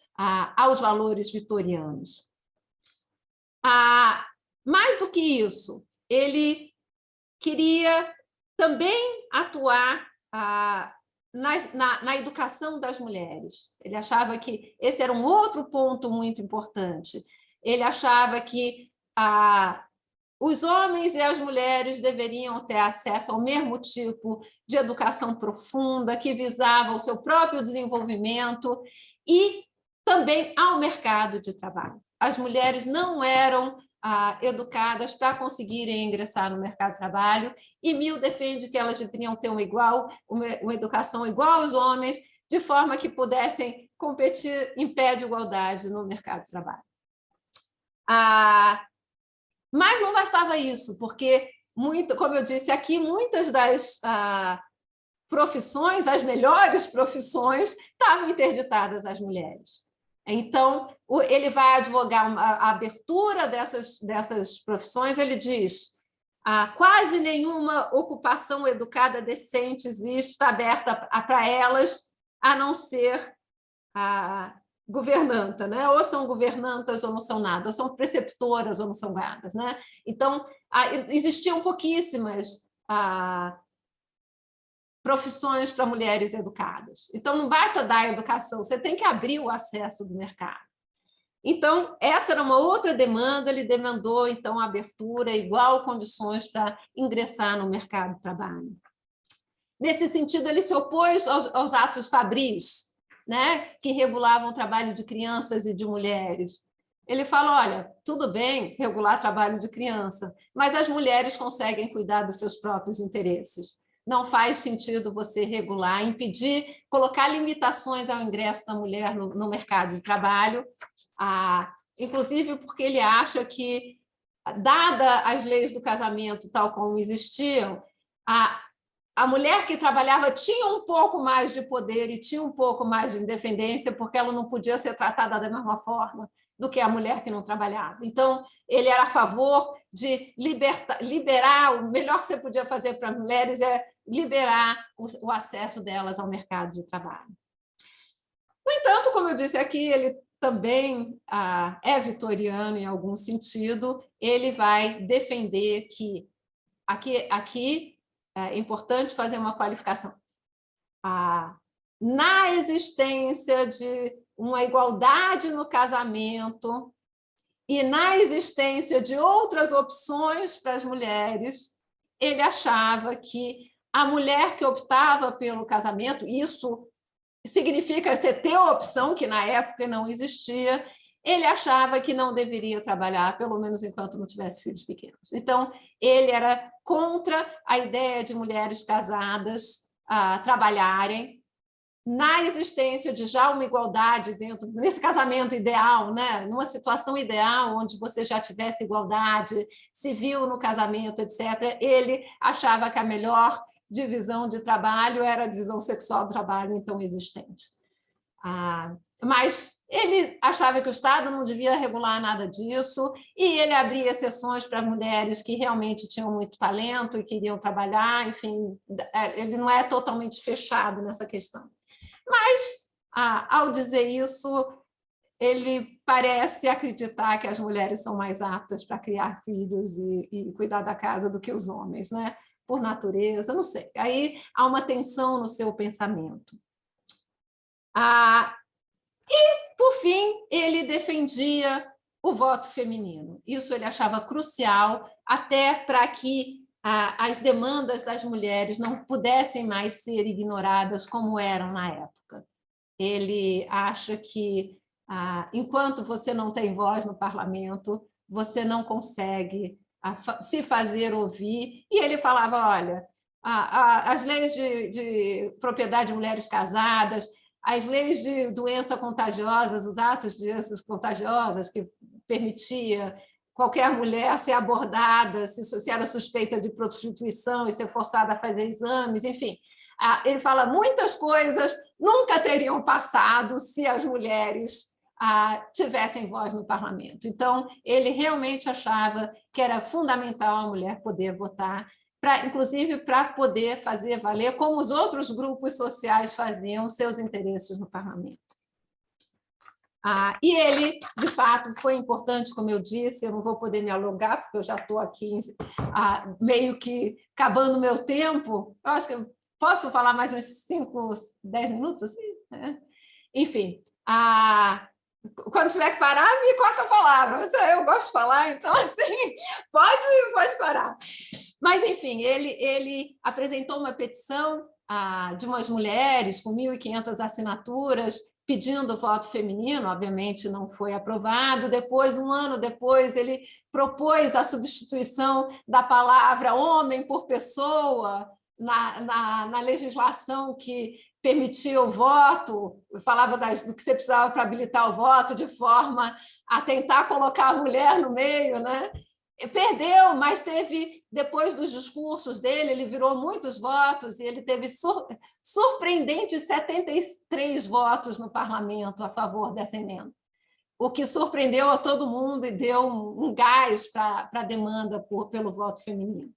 aos valores vitorianos. Mais do que isso, ele queria também atuar na educação das mulheres. Ele achava que esse era um outro ponto muito importante. Ele achava que os homens e as mulheres deveriam ter acesso ao mesmo tipo de educação profunda, que visava o seu próprio desenvolvimento e também ao mercado de trabalho. As mulheres não eram educadas para conseguirem ingressar no mercado de trabalho, e Mill defende que elas deveriam ter uma educação igual aos homens, de forma que pudessem competir em pé de igualdade no mercado de trabalho. Mas não bastava isso, porque, como eu disse aqui, muitas das profissões, as melhores profissões, estavam interditadas às mulheres. Então, ele vai advogar a abertura dessas profissões. Ele diz: quase nenhuma ocupação educada decente está aberta para elas, a não ser governanta, né? Ou são governantas ou não são nada, ou são preceptoras ou não são gadas, né? Então, existiam pouquíssimas profissões para mulheres educadas. Então, não basta dar educação, você tem que abrir o acesso do mercado. Então, essa era uma outra demanda, ele demandou, então, a abertura, igual condições para ingressar no mercado de trabalho. Nesse sentido, ele se opôs aos atos fabris, né, que regulavam o trabalho de crianças e de mulheres. Ele fala, olha, tudo bem regular trabalho de criança, mas as mulheres conseguem cuidar dos seus próprios interesses. Não faz sentido você regular, impedir, colocar limitações ao ingresso da mulher no mercado de trabalho, inclusive porque ele acha que, dada as leis do casamento tal como existiam, a mulher que trabalhava tinha um pouco mais de poder e tinha um pouco mais de independência, porque ela não podia ser tratada da mesma forma do que a mulher que não trabalhava. Então, ele era a favor de liberar, o melhor que você podia fazer para as mulheres é liberar o acesso delas ao mercado de trabalho. No entanto, como eu disse aqui, ele também é vitoriano em algum sentido, ele vai defender que, aqui é importante fazer uma qualificação, na existência de uma igualdade no casamento e na existência de outras opções para as mulheres, ele achava que a mulher que optava pelo casamento, isso significa você ter a opção, que na época não existia, ele achava que não deveria trabalhar, pelo menos enquanto não tivesse filhos pequenos. Então, ele era contra a ideia de mulheres casadas trabalharem, na existência de já uma igualdade dentro, nesse casamento ideal, né? Numa situação ideal, onde você já tivesse igualdade civil no casamento, etc., ele achava que a melhor divisão de trabalho era a divisão sexual do trabalho, então, existente. Mas ele achava que o Estado não devia regular nada disso e ele abria exceções para mulheres que realmente tinham muito talento e queriam trabalhar, enfim, ele não é totalmente fechado nessa questão. Mas, ao dizer isso, ele parece acreditar que as mulheres são mais aptas para criar filhos e cuidar da casa do que os homens, né? Por natureza, não sei. Aí há uma tensão no seu pensamento. E, por fim, ele defendia o voto feminino. Isso ele achava crucial, até para que as demandas das mulheres não pudessem mais ser ignoradas como eram na época. Ele acha que, enquanto você não tem voz no parlamento, você não consegue se fazer ouvir. E ele falava, olha, as leis de propriedade de mulheres casadas, as leis de doença contagiosas, os atos de doenças contagiosas, que permitia qualquer mulher ser abordada, se era suspeita de prostituição e ser forçada a fazer exames, enfim. Ele fala muitas coisas nunca teriam passado se as mulheres tivessem voz no parlamento. Então, ele realmente achava que era fundamental a mulher poder votar, inclusive para poder fazer valer, como os outros grupos sociais faziam, seus interesses no parlamento. E ele, de fato, foi importante, como eu disse, eu não vou poder me alongar, porque eu já estou aqui meio que acabando o meu tempo. Eu acho que eu posso falar mais uns 5, 10 minutos? Assim, né? Enfim, quando tiver que parar, me corta a palavra. Eu gosto de falar, então, assim, pode parar. Mas, enfim, ele apresentou uma petição de umas mulheres com 1.500 assinaturas, pedindo voto feminino, obviamente não foi aprovado. Depois, um ano depois, ele propôs a substituição da palavra homem por pessoa na legislação que permitia o voto, falava do que você precisava para habilitar o voto, de forma a tentar colocar a mulher no meio, né? Perdeu, mas teve, depois dos discursos dele, ele virou muitos votos e ele teve surpreendentes 73 votos no parlamento a favor dessa emenda, o que surpreendeu a todo mundo e deu um gás para a demanda pelo voto feminino.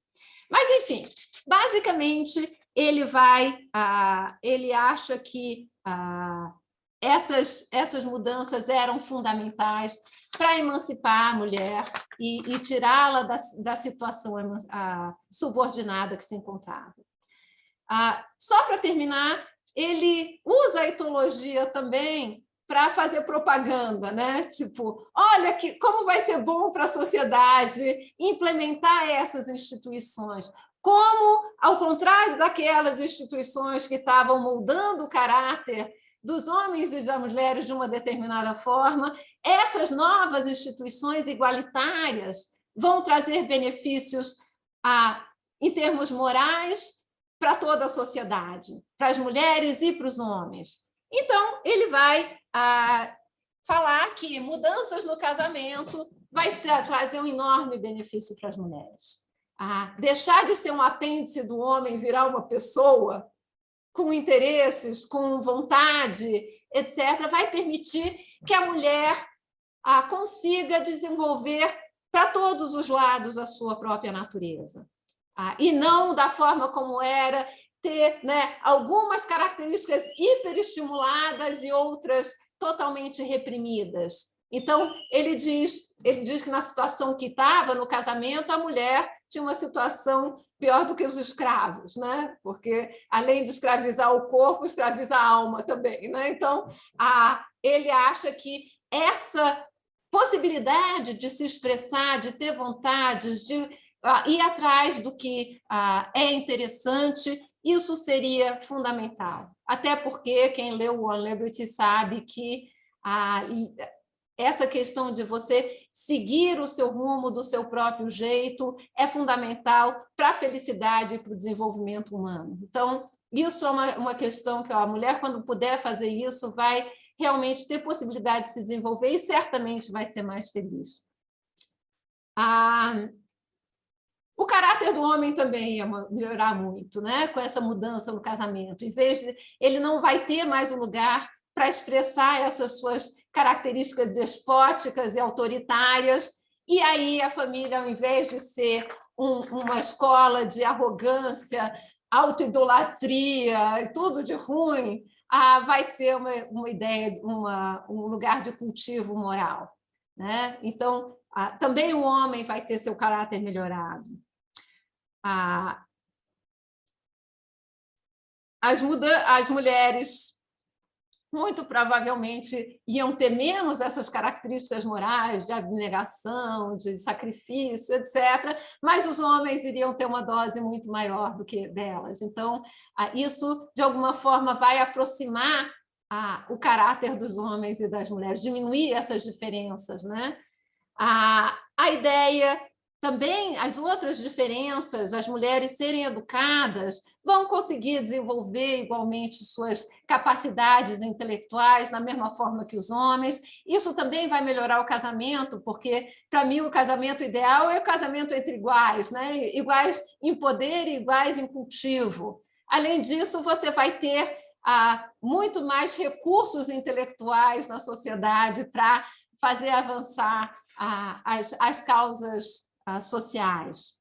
Mas, enfim, basicamente, ele acha que essas mudanças eram fundamentais para emancipar a mulher e tirá-la da situação subordinada que se encontrava. Só para terminar, ele usa a etologia também para fazer propaganda, né? Tipo, olha como vai ser bom para a sociedade implementar essas instituições. Como, ao contrário daquelas instituições que estavam moldando o caráter dos homens e das mulheres de uma determinada forma, essas novas instituições igualitárias vão trazer benefícios em termos morais para toda a sociedade, para as mulheres e para os homens. Então, ele vai falar que mudanças no casamento vai trazer um enorme benefício para as mulheres. Deixar de ser um apêndice do homem, virar uma pessoa com interesses, com vontade, etc., vai permitir que a mulher consiga desenvolver para todos os lados a sua própria natureza. E não da forma como era, ter, né, algumas características hiperestimuladas e outras totalmente reprimidas. Então, ele diz que na situação que estava, no casamento, a mulher tinha uma situação pior do que os escravos, né? Porque, além de escravizar o corpo, escraviza a alma também, né? Então, ele acha que essa possibilidade de se expressar, de ter vontades, de ir atrás do que é interessante, isso seria fundamental. Até porque quem leu o Unlimited sabe que essa questão de você seguir o seu rumo do seu próprio jeito é fundamental para a felicidade e para o desenvolvimento humano. Então, isso é uma questão que a mulher, quando puder fazer isso, vai realmente ter possibilidade de se desenvolver e certamente vai ser mais feliz. O caráter do homem também ia melhorar muito, né? Com essa mudança no casamento. Em vez de, ele não vai ter mais um lugar para expressar essas suas características despóticas e autoritárias, e aí a família, ao invés de ser uma escola de arrogância, autoidolatria e tudo de ruim, vai ser uma ideia, um lugar de cultivo moral, né? Então, também o homem vai ter seu caráter melhorado. As mulheres muito provavelmente iam ter menos essas características morais de abnegação, de sacrifício, etc., mas os homens iriam ter uma dose muito maior do que delas. Então, isso, de alguma forma, vai aproximar o caráter dos homens e das mulheres, diminuir essas diferenças, né? A ideia também, as outras diferenças, as mulheres serem educadas, vão conseguir desenvolver igualmente suas capacidades intelectuais da mesma forma que os homens. Isso também vai melhorar o casamento, porque, para mim, o casamento ideal é o casamento entre iguais, né? Iguais em poder e iguais em cultivo. Além disso, você vai ter muito mais recursos intelectuais na sociedade para fazer avançar as causas sociais.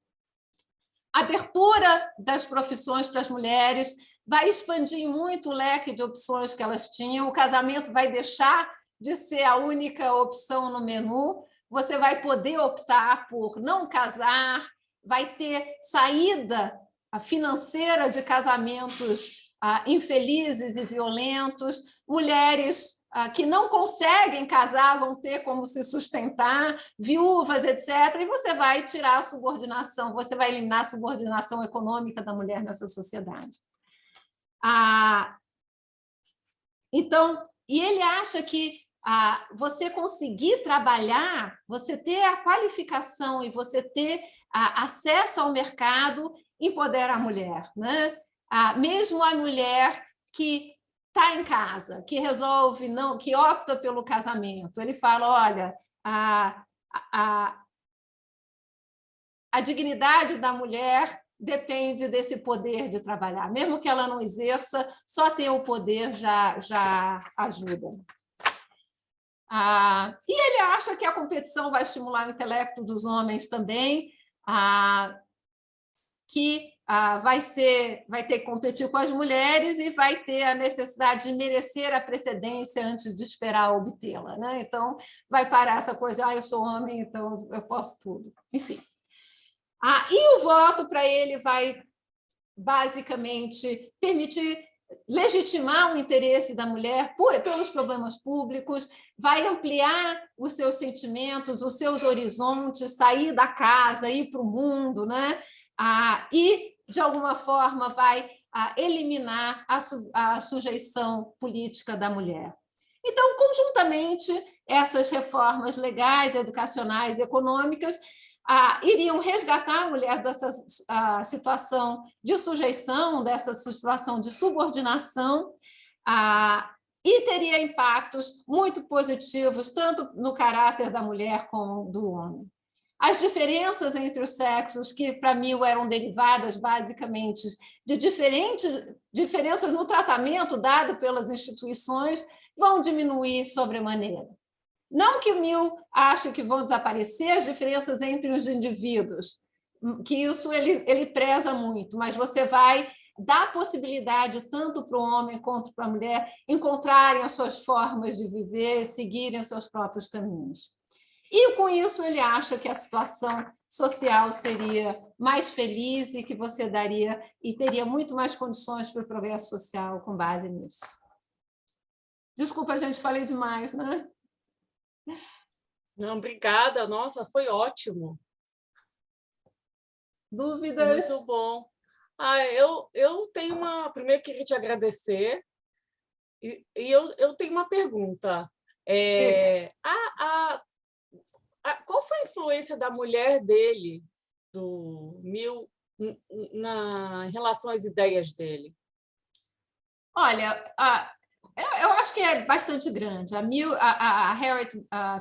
A abertura das profissões para as mulheres vai expandir muito o leque de opções que elas tinham. O casamento vai deixar de ser a única opção no menu. Você vai poder optar por não casar, vai ter saída financeira de casamentos infelizes e violentos. Mulheres que não conseguem casar vão ter como se sustentar, viúvas, etc. E você vai tirar a subordinação, você vai eliminar a subordinação econômica da mulher nessa sociedade. Então, e ele acha que você conseguir trabalhar, você ter a qualificação e você ter acesso ao mercado empodera a mulher, né? Mesmo a mulher que está em casa, que resolve não, que opta pelo casamento, ele fala, olha, a dignidade da mulher depende desse poder de trabalhar, mesmo que ela não exerça, só ter o poder já ajuda. E ele acha que a competição vai estimular o intelecto dos homens também, que vai ter que competir com as mulheres e vai ter a necessidade de merecer a precedência antes de esperar obtê-la, né? Então, vai parar essa coisa, eu sou homem, então eu posso tudo. Enfim. E o voto para ele vai, basicamente, permitir legitimar o interesse da mulher pelos problemas públicos, vai ampliar os seus sentimentos, os seus horizontes, sair da casa, ir para o mundo, né? E, de alguma forma, vai eliminar a sujeição política da mulher. Então, conjuntamente, essas reformas legais, educacionais e econômicas iriam resgatar a mulher dessa situação de sujeição, dessa situação de subordinação, e teria impactos muito positivos, tanto no caráter da mulher como do homem. As diferenças entre os sexos, que para mim eram derivadas basicamente de diferenças no tratamento dado pelas instituições, vão diminuir sobremaneira. Não que o Mill ache que vão desaparecer as diferenças entre os indivíduos, que isso ele preza muito, mas você vai dar possibilidade tanto para o homem quanto para a mulher encontrarem as suas formas de viver, seguirem os seus próprios caminhos. E, com isso, ele acha que a situação social seria mais feliz e que você daria e teria muito mais condições para o progresso social com base nisso. Desculpa, gente, falei demais, né? Não, obrigada. Nossa, foi ótimo. Dúvidas? Muito bom. Eu tenho uma... Primeiro, queria te agradecer. E eu tenho uma pergunta. Qual foi a influência da mulher dele, do Mill, em relação às ideias dele? Olha, eu acho que é bastante grande. A Harriet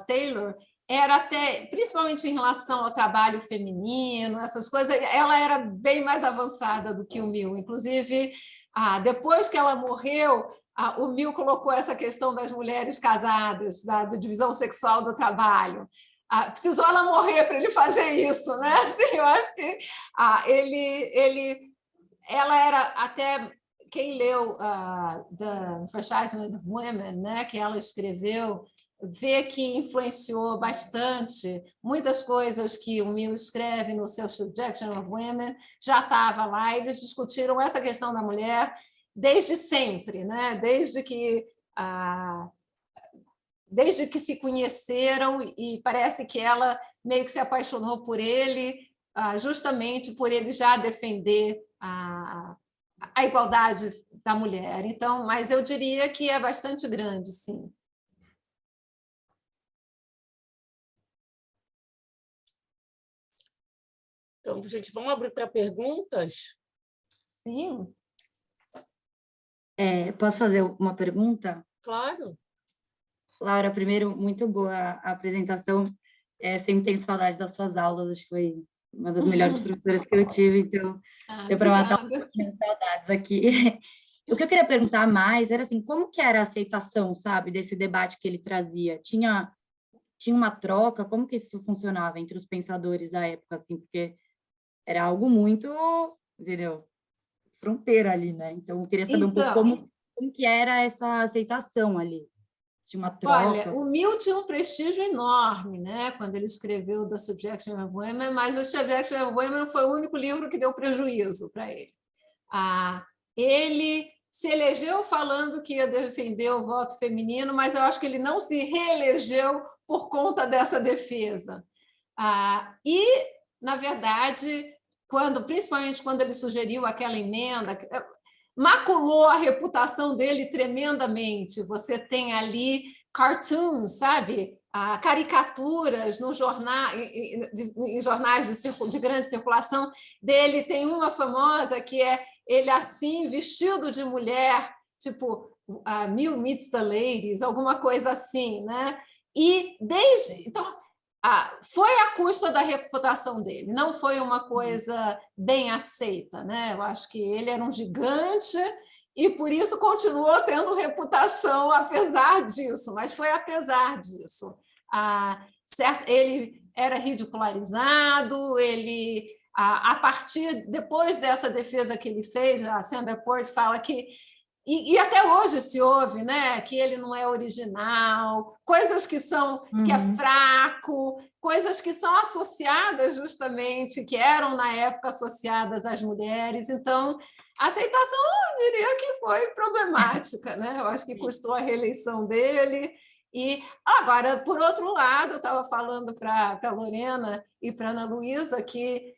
Taylor era até, principalmente em relação ao trabalho feminino, essas coisas, ela era bem mais avançada do que o Mill. Inclusive, depois que ela morreu, o Mill colocou essa questão das mulheres casadas, da divisão sexual do trabalho. Precisou ela morrer para ele fazer isso, né? Assim, eu acho que ela era até... Quem leu The Enfranchisement of Women, né, que ela escreveu, vê que influenciou bastante muitas coisas que o Mill escreve no seu Subjection of Women, já estava lá, eles discutiram essa questão da mulher desde sempre, né? Desde que se conheceram, e parece que ela meio que se apaixonou por ele, justamente por ele já defender a igualdade da mulher. Então, mas eu diria que é bastante grande, sim. Então, gente, vamos abrir para perguntas? Sim. Posso fazer uma pergunta? Claro. Laura, primeiro, muito boa a apresentação. Sempre tenho saudade das suas aulas, acho que foi uma das melhores professoras que eu tive, então deu para matar um pouquinho de saudades aqui. O que eu queria perguntar mais era assim, como que era a aceitação, sabe, desse debate que ele trazia? Tinha uma troca? Como que isso funcionava entre os pensadores da época, assim, porque era algo muito, entendeu? Fronteira ali, né? Então, eu queria saber um pouco como que era essa aceitação ali. Tinha uma troca. Olha, o Mill tinha um prestígio enorme, né, quando ele escreveu The Subjection of Women, mas o Subjection of Women foi o único livro que deu prejuízo para ele. Ele se elegeu falando que ia defender o voto feminino, mas eu acho que ele não se reelegeu por conta dessa defesa. E, na verdade, principalmente quando ele sugeriu aquela emenda, maculou a reputação dele tremendamente. Você tem ali cartoons, sabe? Caricaturas no em jornais de grande circulação dele. Tem uma famosa que é ele assim, vestido de mulher, tipo Mill Meets the Ladies, alguma coisa assim, né? Então, foi à custa da reputação dele, não foi uma coisa bem aceita, né? Eu acho que ele era um gigante e, por isso, continuou tendo reputação apesar disso, mas foi apesar disso. Certo? Ele era ridicularizado, ele a partir, depois dessa defesa que ele fez, a Sandra Pearl fala que e até hoje se ouve, né, que ele não é original, coisas que é fraco, coisas que são associadas justamente, que eram na época associadas às mulheres. Então, a aceitação, eu diria que foi problemática, né? Eu acho que custou a reeleição dele. E agora, por outro lado, eu estava falando para a Lorena e para a Ana Luísa que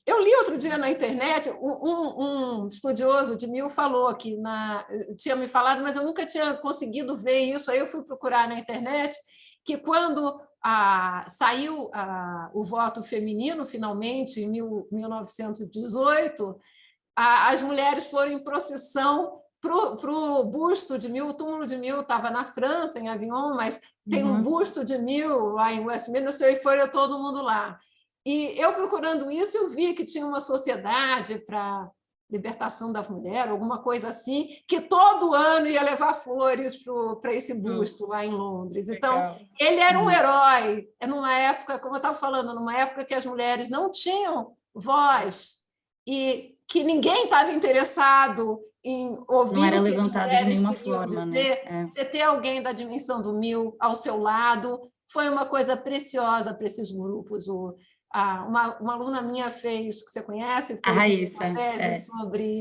eu li outro dia na internet, um estudioso de Mill falou que tinha me falado, mas eu nunca tinha conseguido ver isso. Aí eu fui procurar na internet que quando saiu o voto feminino, finalmente, em 1918, as mulheres foram em procissão para o busto de Mill. O túmulo de Mill estava na França, em Avignon, mas tem um busto de Mill lá em Westminster, e foi todo mundo lá. E eu, procurando isso, eu vi que tinha uma sociedade para libertação da mulher, alguma coisa assim, que todo ano ia levar flores para esse busto lá em Londres. Então, ele era um herói, numa época, como eu estava falando, numa época que as mulheres não tinham voz e que ninguém estava interessado em ouvir não era o que as levantado de mulheres nenhuma queriam forma, dizer. né? Você ter alguém da dimensão do Mill ao seu lado foi uma coisa preciosa para esses grupos. Uma aluna minha fez, que você conhece, fez uma tese sobre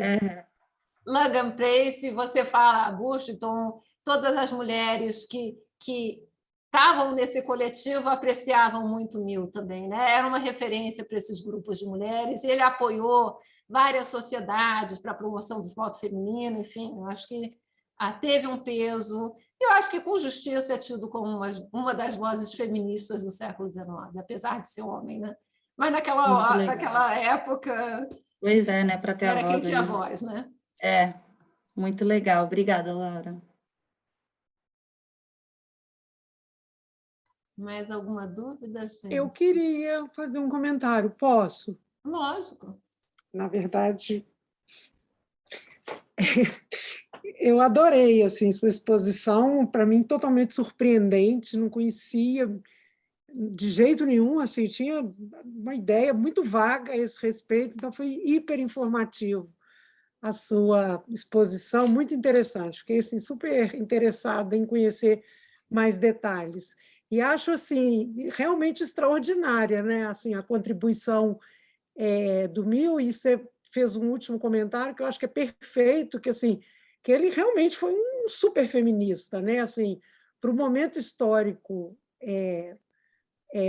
Logan Pace. Você fala Bushton, todas as mulheres que estavam nesse coletivo apreciavam muito Mill também, né? Era uma referência para esses grupos de mulheres, e ele apoiou várias sociedades para a promoção do voto feminino. Enfim, eu acho que teve um peso. Eu acho que, com justiça, é tido como uma das vozes feministas do século XIX, apesar de ser homem, né? Mas naquela época... Pois é, né? Para ter era a voz. Quem tinha voz, né? Muito legal. Obrigada, Laura. Mais alguma dúvida, gente? Eu queria fazer um comentário, posso? Lógico. Na verdade, eu adorei assim, sua exposição, para mim totalmente surpreendente, não conhecia de jeito nenhum, assim, tinha uma ideia muito vaga a esse respeito, então foi hiper informativo a sua exposição, muito interessante. Fiquei assim, super interessada em conhecer mais detalhes. E acho assim, realmente extraordinária, né? Assim, a contribuição do Mill, e você fez um último comentário que eu acho que é perfeito, que assim, que ele realmente foi um super feminista, né? Assim, para o momento histórico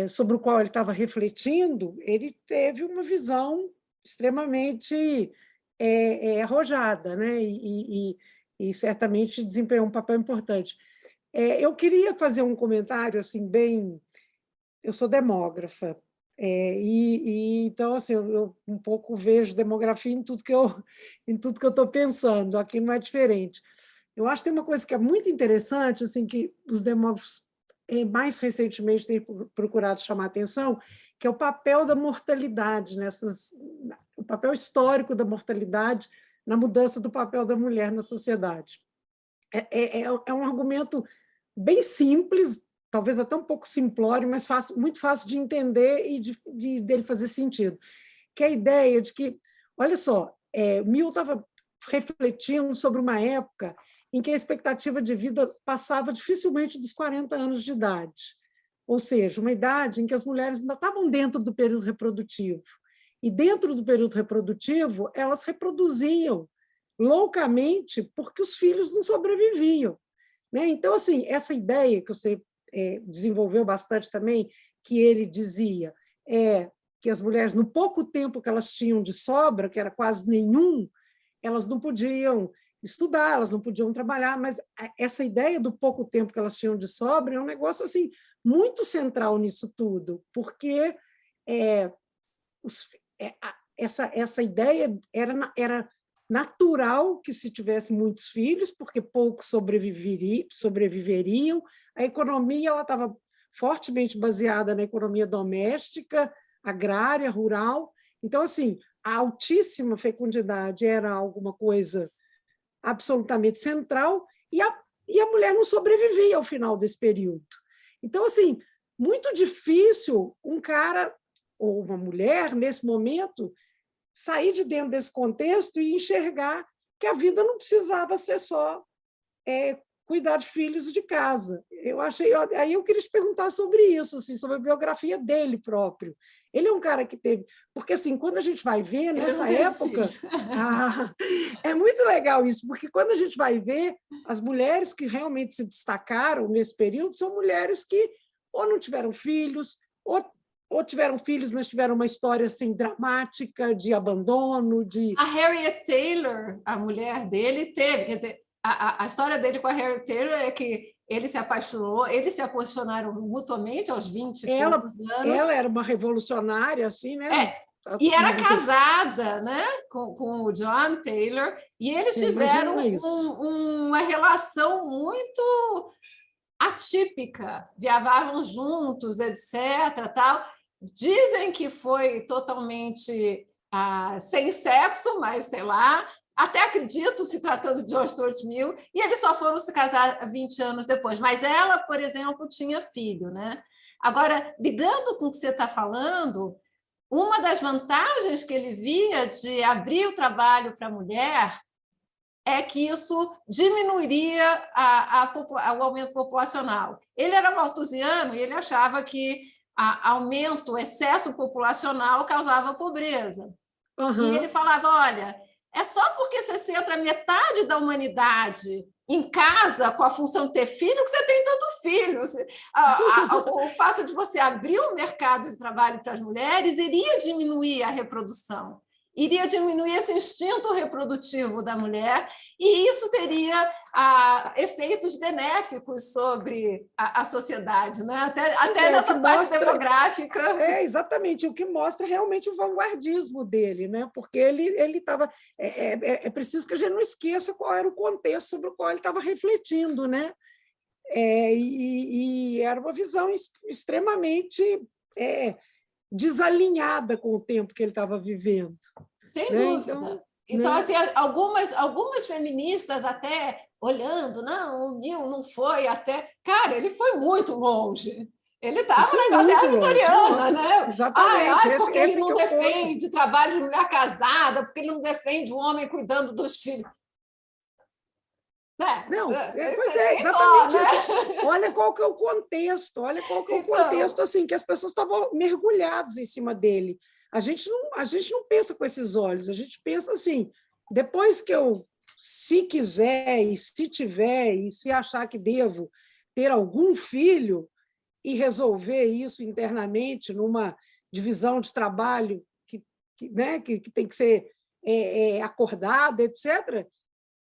sobre o qual ele estava refletindo, ele teve uma visão extremamente arrojada, né? E certamente desempenhou um papel importante. Eu queria fazer um comentário assim bem... Eu sou demógrafa, então assim eu um pouco vejo demografia em tudo que eu estou pensando. Aqui não é diferente. Eu acho que tem uma coisa que é muito interessante, assim, que os demógrafos mais recentemente têm procurado chamar a atenção, que é o papel da mortalidade o papel histórico da mortalidade na mudança do papel da mulher na sociedade. É um argumento bem simples, talvez até um pouco simplório, mas muito fácil de entender e dele fazer sentido, que é a ideia de que, olha só, Mill estava refletindo sobre uma época em que a expectativa de vida passava dificilmente dos 40 anos de idade, ou seja, uma idade em que as mulheres ainda estavam dentro do período reprodutivo, e dentro do período reprodutivo elas reproduziam loucamente porque os filhos não sobreviviam, né? Então, assim, essa ideia que você desenvolveu bastante também, que ele dizia que as mulheres, no pouco tempo que elas tinham de sobra, que era quase nenhum, elas não podiam estudar, elas não podiam trabalhar, mas essa ideia do pouco tempo que elas tinham de sobra é um negócio assim, muito central nisso tudo, porque essa ideia era natural que se tivesse muitos filhos, porque poucos sobreviveriam. A economia ela estava fortemente baseada na economia doméstica, agrária, rural. Então, assim, a altíssima fecundidade era alguma coisa absolutamente central, e a mulher não sobrevivia ao final desse período. Então, assim, muito difícil um cara ou uma mulher, nesse momento, sair de dentro desse contexto e enxergar que a vida não precisava ser só cuidar de filhos de casa. Aí eu queria te perguntar sobre isso, assim, sobre a biografia dele próprio. Ele é um cara que teve... Porque, assim, quando a gente vai ver, nessa época... é muito legal isso, porque quando a gente vai ver, as mulheres que realmente se destacaram nesse período são mulheres que ou não tiveram filhos, ou tiveram filhos, mas tiveram uma história assim, dramática, de abandono, de... A Harriet Taylor, a mulher dele, teve... Quer dizer, a história dele com a Harriet Taylor é que ele se apaixonou, eles se apaixonaram mutuamente aos 20 e poucos anos. Ela era uma revolucionária, assim, né? E era casada, né, com o John Taylor, e eles tiveram uma relação muito atípica, viajavam juntos, etc. Tal. Dizem que foi totalmente sem sexo, mas sei lá, até acredito, se tratando de John Stuart Mill, e eles só foram se casar 20 anos depois. Mas ela, por exemplo, tinha filho, né? Agora, ligando com o que você está falando, uma das vantagens que ele via de abrir o trabalho para a mulher é que isso diminuiria o aumento populacional. Ele era malthusiano e ele achava que o excesso populacional causava pobreza. E ele falava, olha, é só porque você centra metade da humanidade em casa, com a função de ter filho, que você tem tanto filho. O fato de você abrir o mercado de trabalho para as mulheres iria diminuir a reprodução, iria diminuir esse instinto reprodutivo da mulher, e isso teria efeitos benéficos sobre a sociedade, né? Até nessa parte demográfica. Exatamente, o que mostra realmente o vanguardismo dele, né? Porque ele estava... É preciso que a gente não esqueça qual era o contexto sobre o qual ele estava refletindo, né? E era uma visão extremamente desalinhada com o tempo que ele estava vivendo. Sem dúvida. Então, assim, algumas feministas até olhando, não, o Mill não foi até... Cara, ele foi muito longe. Ele estava na Inglaterra vitoriana, né? Exatamente. Porque ele não defende trabalho de mulher casada, porque ele não defende o homem cuidando dos filhos. Não, pois exatamente isso. Olha qual que é o contexto, contexto assim, que as pessoas estavam mergulhadas em cima dele. A gente não pensa com esses olhos, a gente pensa assim, depois que eu, se quiser, e se tiver, e se achar que devo ter algum filho e resolver isso internamente numa divisão de trabalho que tem que ser acordada, etc.,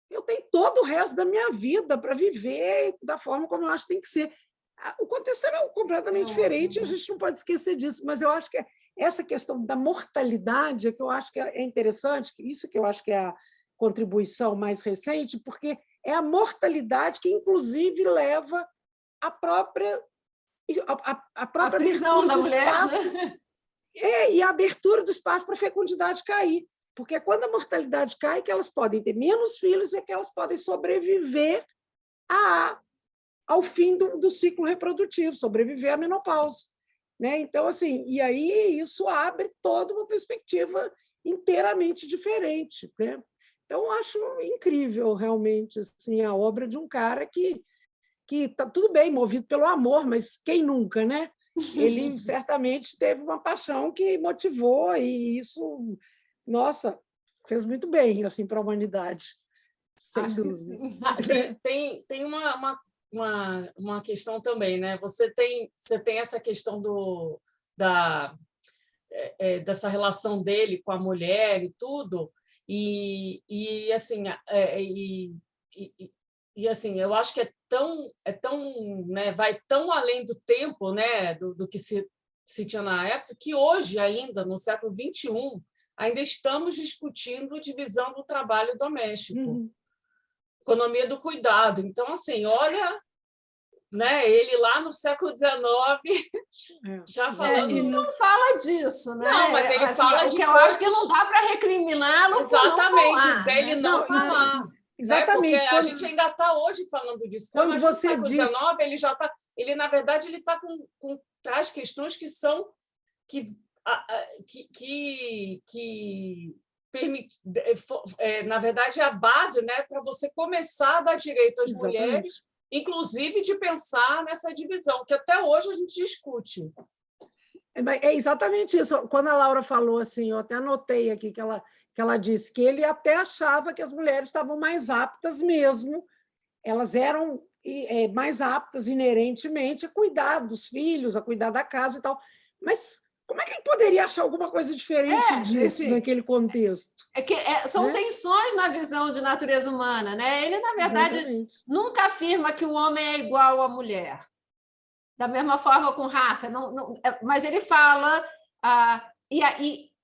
eu tenho todo o resto da minha vida para viver da forma como eu acho que tem que ser. O contexto era completamente diferente, a gente não pode esquecer disso, mas eu acho que essa questão da mortalidade é que eu acho que é interessante, isso que eu acho que é a contribuição mais recente, porque é a mortalidade que, inclusive, leva a própria prisão da mulher, espaço, né? E a abertura do espaço para a fecundidade cair. Porque é quando a mortalidade cai que elas podem ter menos filhos e que elas podem sobreviver ao fim do ciclo reprodutivo, sobreviver à menopausa. Né? Então, assim, e aí isso abre toda uma perspectiva inteiramente diferente. Né? Então, eu acho incrível, realmente, assim, a obra de um cara que está tudo bem, movido pelo amor, mas quem nunca, né? Ele certamente teve uma paixão que motivou, e isso... Nossa, fez muito bem assim, para a humanidade, sem dúvida. Tem uma questão também, né? Você tem essa questão dessa relação dele com a mulher e tudo, e assim, assim, eu acho que é tão né? Vai tão além do tempo, né? do que se tinha na época, que hoje ainda, no século XXI, ainda estamos discutindo divisão do trabalho doméstico, economia do cuidado. Então, assim, olha, né, ele lá no século XIX já falando... Ele não fala disso, né? Não, mas ele fala de que eu acho que não dá para recriminá-lo. Exatamente, dele não falar. Exatamente. Né? Porque a gente ainda está hoje falando disso. Então, quando você no século XIX, ele já está... Ele, na verdade, ele está traz questões que permite, na verdade, é a base, né, para você começar a dar direito às mulheres, inclusive de pensar nessa divisão, que até hoje a gente discute. É exatamente isso. Quando a Laura falou assim, eu até anotei aqui que ela disse que ele até achava que as mulheres estavam mais aptas mesmo, elas eram mais aptas inerentemente a cuidar dos filhos, a cuidar da casa e tal. Mas como é que ele poderia achar alguma coisa diferente disso naquele contexto? São tensões na visão de natureza humana, né? Ele, na verdade, nunca afirma que o homem é igual à mulher. Da mesma forma com raça, mas ele fala, e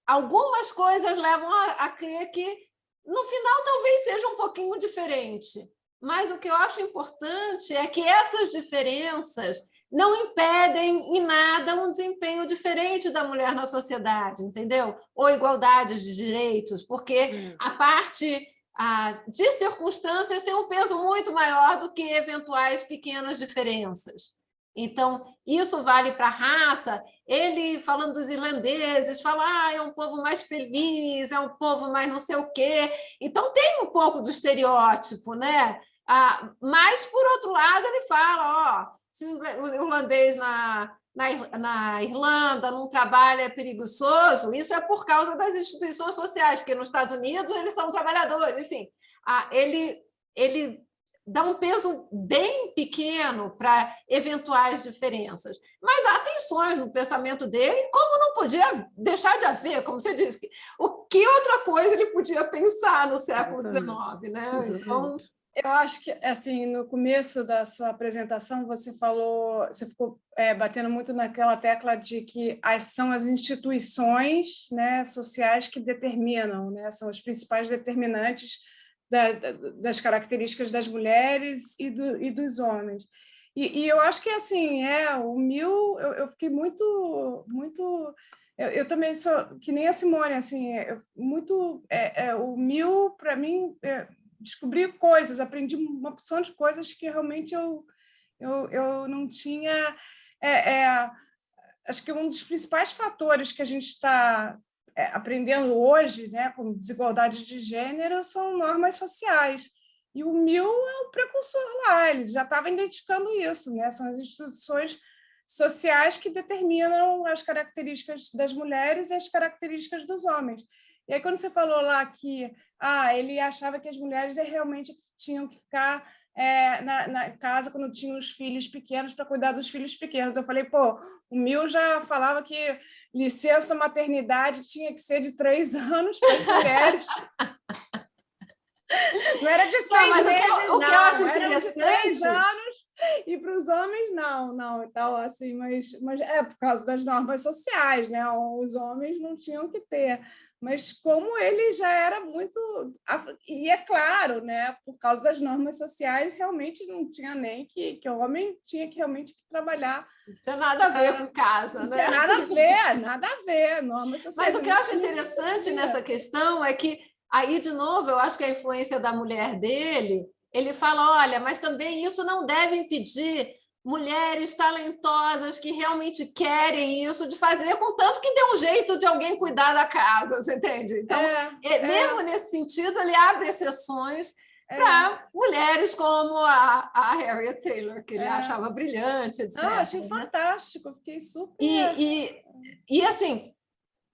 algumas coisas levam a crer que, no final, talvez seja um pouquinho diferente. Mas o que eu acho importante é que essas diferenças não impedem em nada um desempenho diferente da mulher na sociedade, entendeu? Ou igualdade de direitos, porque a parte de circunstâncias tem um peso muito maior do que eventuais pequenas diferenças. Então, isso vale para a raça. Ele, falando dos irlandeses, fala é um povo mais feliz, é um povo mais não sei o quê. Então, tem um pouco do estereótipo, né? Mas, por outro lado, ele fala, se o irlandês na Irlanda não trabalha, é perigoso, isso é por causa das instituições sociais, porque nos Estados Unidos eles são trabalhadores, enfim. Ele dá um peso bem pequeno para eventuais diferenças. Mas há tensões no pensamento dele, como não podia deixar de haver, como você disse. O que outra coisa ele podia pensar no século XIX, né? Então, eu acho que, assim, no começo da sua apresentação, você ficou batendo muito naquela tecla de que são as instituições, né, sociais que determinam, né, são os principais determinantes das características das mulheres e dos homens. E eu acho que, assim, o Mill, eu fiquei muito... Eu também sou, que nem a Simone, assim, o Mill, para mim... descobri coisas, aprendi uma opção de coisas que realmente eu não tinha... acho que um dos principais fatores que a gente está aprendendo hoje, né, como desigualdade de gênero, são normas sociais. E o Mill é o precursor lá, ele já estava identificando isso, né? São as instituições sociais que determinam as características das mulheres e as características dos homens. E aí, quando você falou lá que ele achava que as mulheres realmente tinham que ficar na casa quando tinham os filhos pequenos para cuidar dos filhos pequenos, eu falei, o Mill já falava que licença maternidade tinha que ser de 3 anos para as mulheres. Não era de 6 meses, o que eu acho era interessante... de 3 anos, e para os homens, não. Então, assim, mas é por causa das normas sociais, né? Os homens não tinham que ter. Mas como ele já era muito... E é claro, né, por causa das normas sociais, realmente não tinha nem que o homem tinha que realmente trabalhar. Isso é nada a ver com casa, né? Nada a ver. Normas sociais. Mas o que eu acho interessante nessa questão é que, aí, de novo, eu acho que a influência da mulher dele, ele fala, olha, mas também isso não deve impedir mulheres talentosas que realmente querem isso de fazer, contanto que dê um jeito de alguém cuidar da casa, você entende? Então, mesmo nesse sentido, ele abre exceções para mulheres como a Harriet Taylor, que ele achava brilhante, etc. Achei fantástico, eu fiquei super... E assim,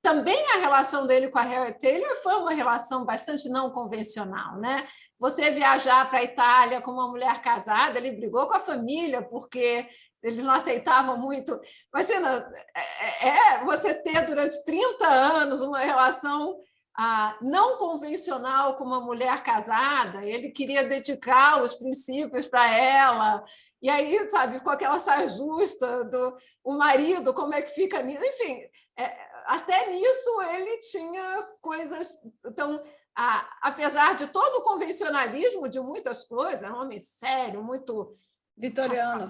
também a relação dele com a Harriet Taylor foi uma relação bastante não convencional, né? Você viajar para a Itália com uma mulher casada, ele brigou com a família porque eles não aceitavam muito. Imagina, você ter durante 30 anos uma relação não convencional com uma mulher casada, ele queria dedicar os princípios para ela, e aí, sabe, com aquela saia justa o marido, como é que fica nisso? Enfim, até nisso ele tinha coisas... Então, apesar de todo o convencionalismo de muitas coisas, era um homem sério, muito vitoriano,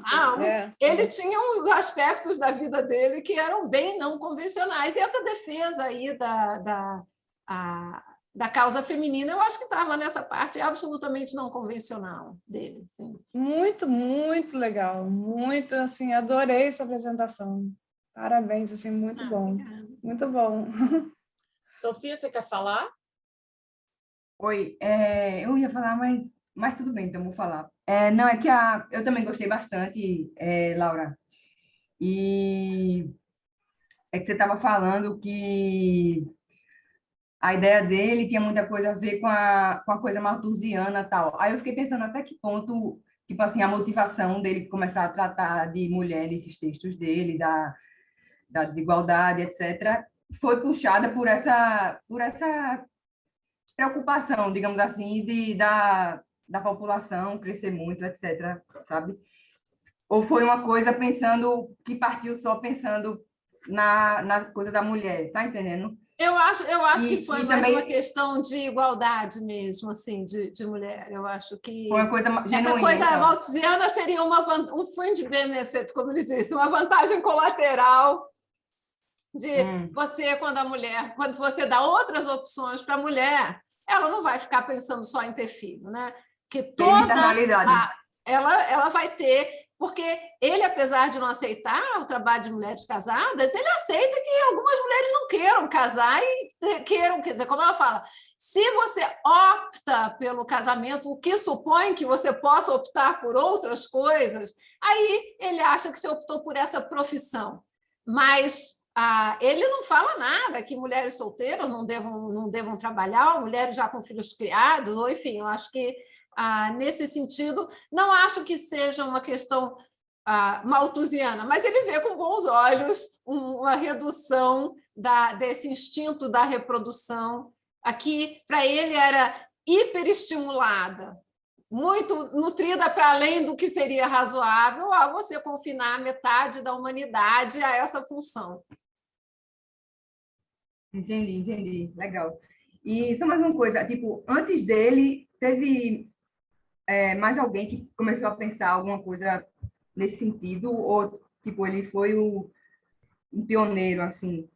ele tinha uns aspectos da vida dele que eram bem não convencionais, e essa defesa aí da causa feminina, eu acho que estava nessa parte absolutamente não convencional dele. Sim. Muito, muito legal, muito, assim, adorei sua apresentação. Parabéns, assim, muito bom. Obrigada. Muito bom. Sofia, você quer falar? Oi, eu ia falar, mas tudo bem, então vou falar. Não, é que eu também gostei bastante, Laura, e é que você estava falando que a ideia dele tinha muita coisa a ver com a coisa malthusiana e tal. Aí eu fiquei pensando até que ponto, tipo assim, a motivação dele começar a tratar de mulher nesses textos dele, da desigualdade, etc., foi puxada por essa preocupação, digamos assim, da população crescer muito, etc., sabe? Ou foi uma coisa que partiu só pensando na coisa da mulher, tá entendendo? Eu acho que foi E mais uma também questão de igualdade mesmo, assim, de mulher. Eu acho foi uma que coisa essa genuína, coisa então. malthusiana seria um fringe benefit, como ele disse, uma vantagem colateral de você, quando você dá outras opções para a mulher, ela não vai ficar pensando só em ter filho, né? Que Feliz da realidade. ela vai ter, porque ele, apesar de não aceitar o trabalho de mulheres casadas, ele aceita que algumas mulheres não queiram casar e queiram, quer dizer, como ela fala, se você opta pelo casamento, o que supõe que você possa optar por outras coisas, aí ele acha que você optou por essa profissão. Mas ele não fala nada que mulheres solteiras não devam trabalhar, ou mulheres já com filhos criados, ou enfim, eu acho que nesse sentido, não acho que seja uma questão malthusiana, mas ele vê com bons olhos uma redução desse instinto da reprodução, que para ele era hiperestimulada, muito nutrida para além do que seria razoável, a você confinar metade da humanidade a essa função. Entendi. Legal. E só mais uma coisa, tipo, antes dele, teve mais alguém que começou a pensar alguma coisa nesse sentido? Ou, tipo, ele foi um pioneiro, assim?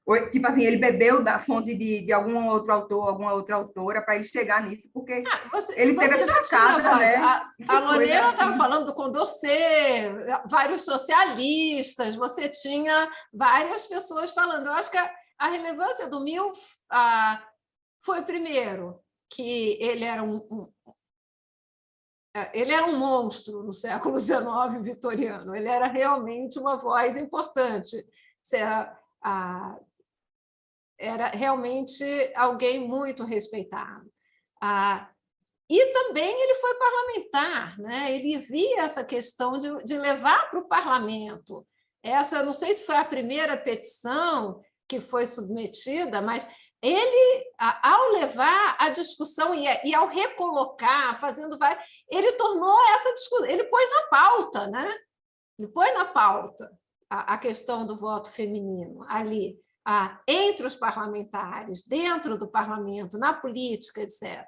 Ou, tipo assim, ele bebeu da fonte de algum outro autor, alguma outra autora, para ele chegar nisso, porque ele teve essa sacada, né? A Lorena estava assim. falando do Condorcet, vários socialistas, você tinha várias pessoas falando. Eu acho que a relevância do Mill foi, primeiro, que ele era um monstro no século XIX vitoriano, ele era realmente uma voz importante, era realmente alguém muito respeitado. E também ele foi parlamentar, né? Ele via essa questão de levar para o parlamento. Não sei se foi a primeira petição que foi submetida, mas ele, ao levar a discussão e ao recolocar, ele tornou essa discussão, ele pôs na pauta, né? Ele pôs na pauta a questão do voto feminino ali, entre os parlamentares, dentro do parlamento, na política, etc.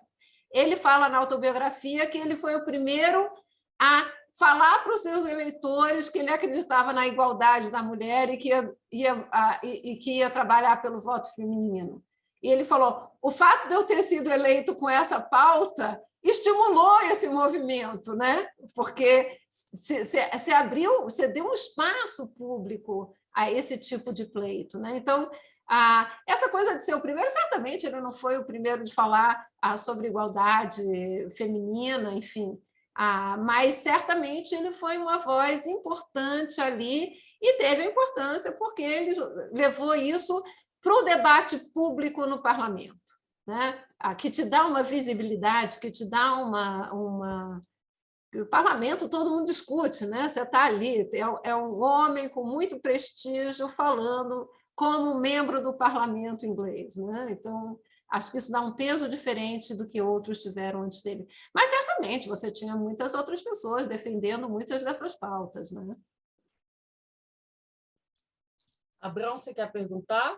Ele fala na autobiografia que ele foi o primeiro a falar para os seus eleitores que ele acreditava na igualdade da mulher e que ia trabalhar pelo voto feminino. E ele falou: o fato de eu ter sido eleito com essa pauta estimulou esse movimento, né? Porque você deu um espaço público a esse tipo de pleito, né? Então, essa coisa de ser o primeiro, certamente ele não foi o primeiro de falar sobre igualdade feminina, enfim, mas certamente ele foi uma voz importante ali e teve importância porque ele levou isso para o debate público no parlamento, né? Que te dá uma visibilidade, que te dá uma... O parlamento todo mundo discute, né? Você está ali, é um homem com muito prestígio falando como membro do parlamento inglês, né? Então, acho que isso dá um peso diferente do que outros tiveram antes dele. Mas, certamente, você tinha muitas outras pessoas defendendo muitas dessas pautas, né? Abrão, você quer perguntar?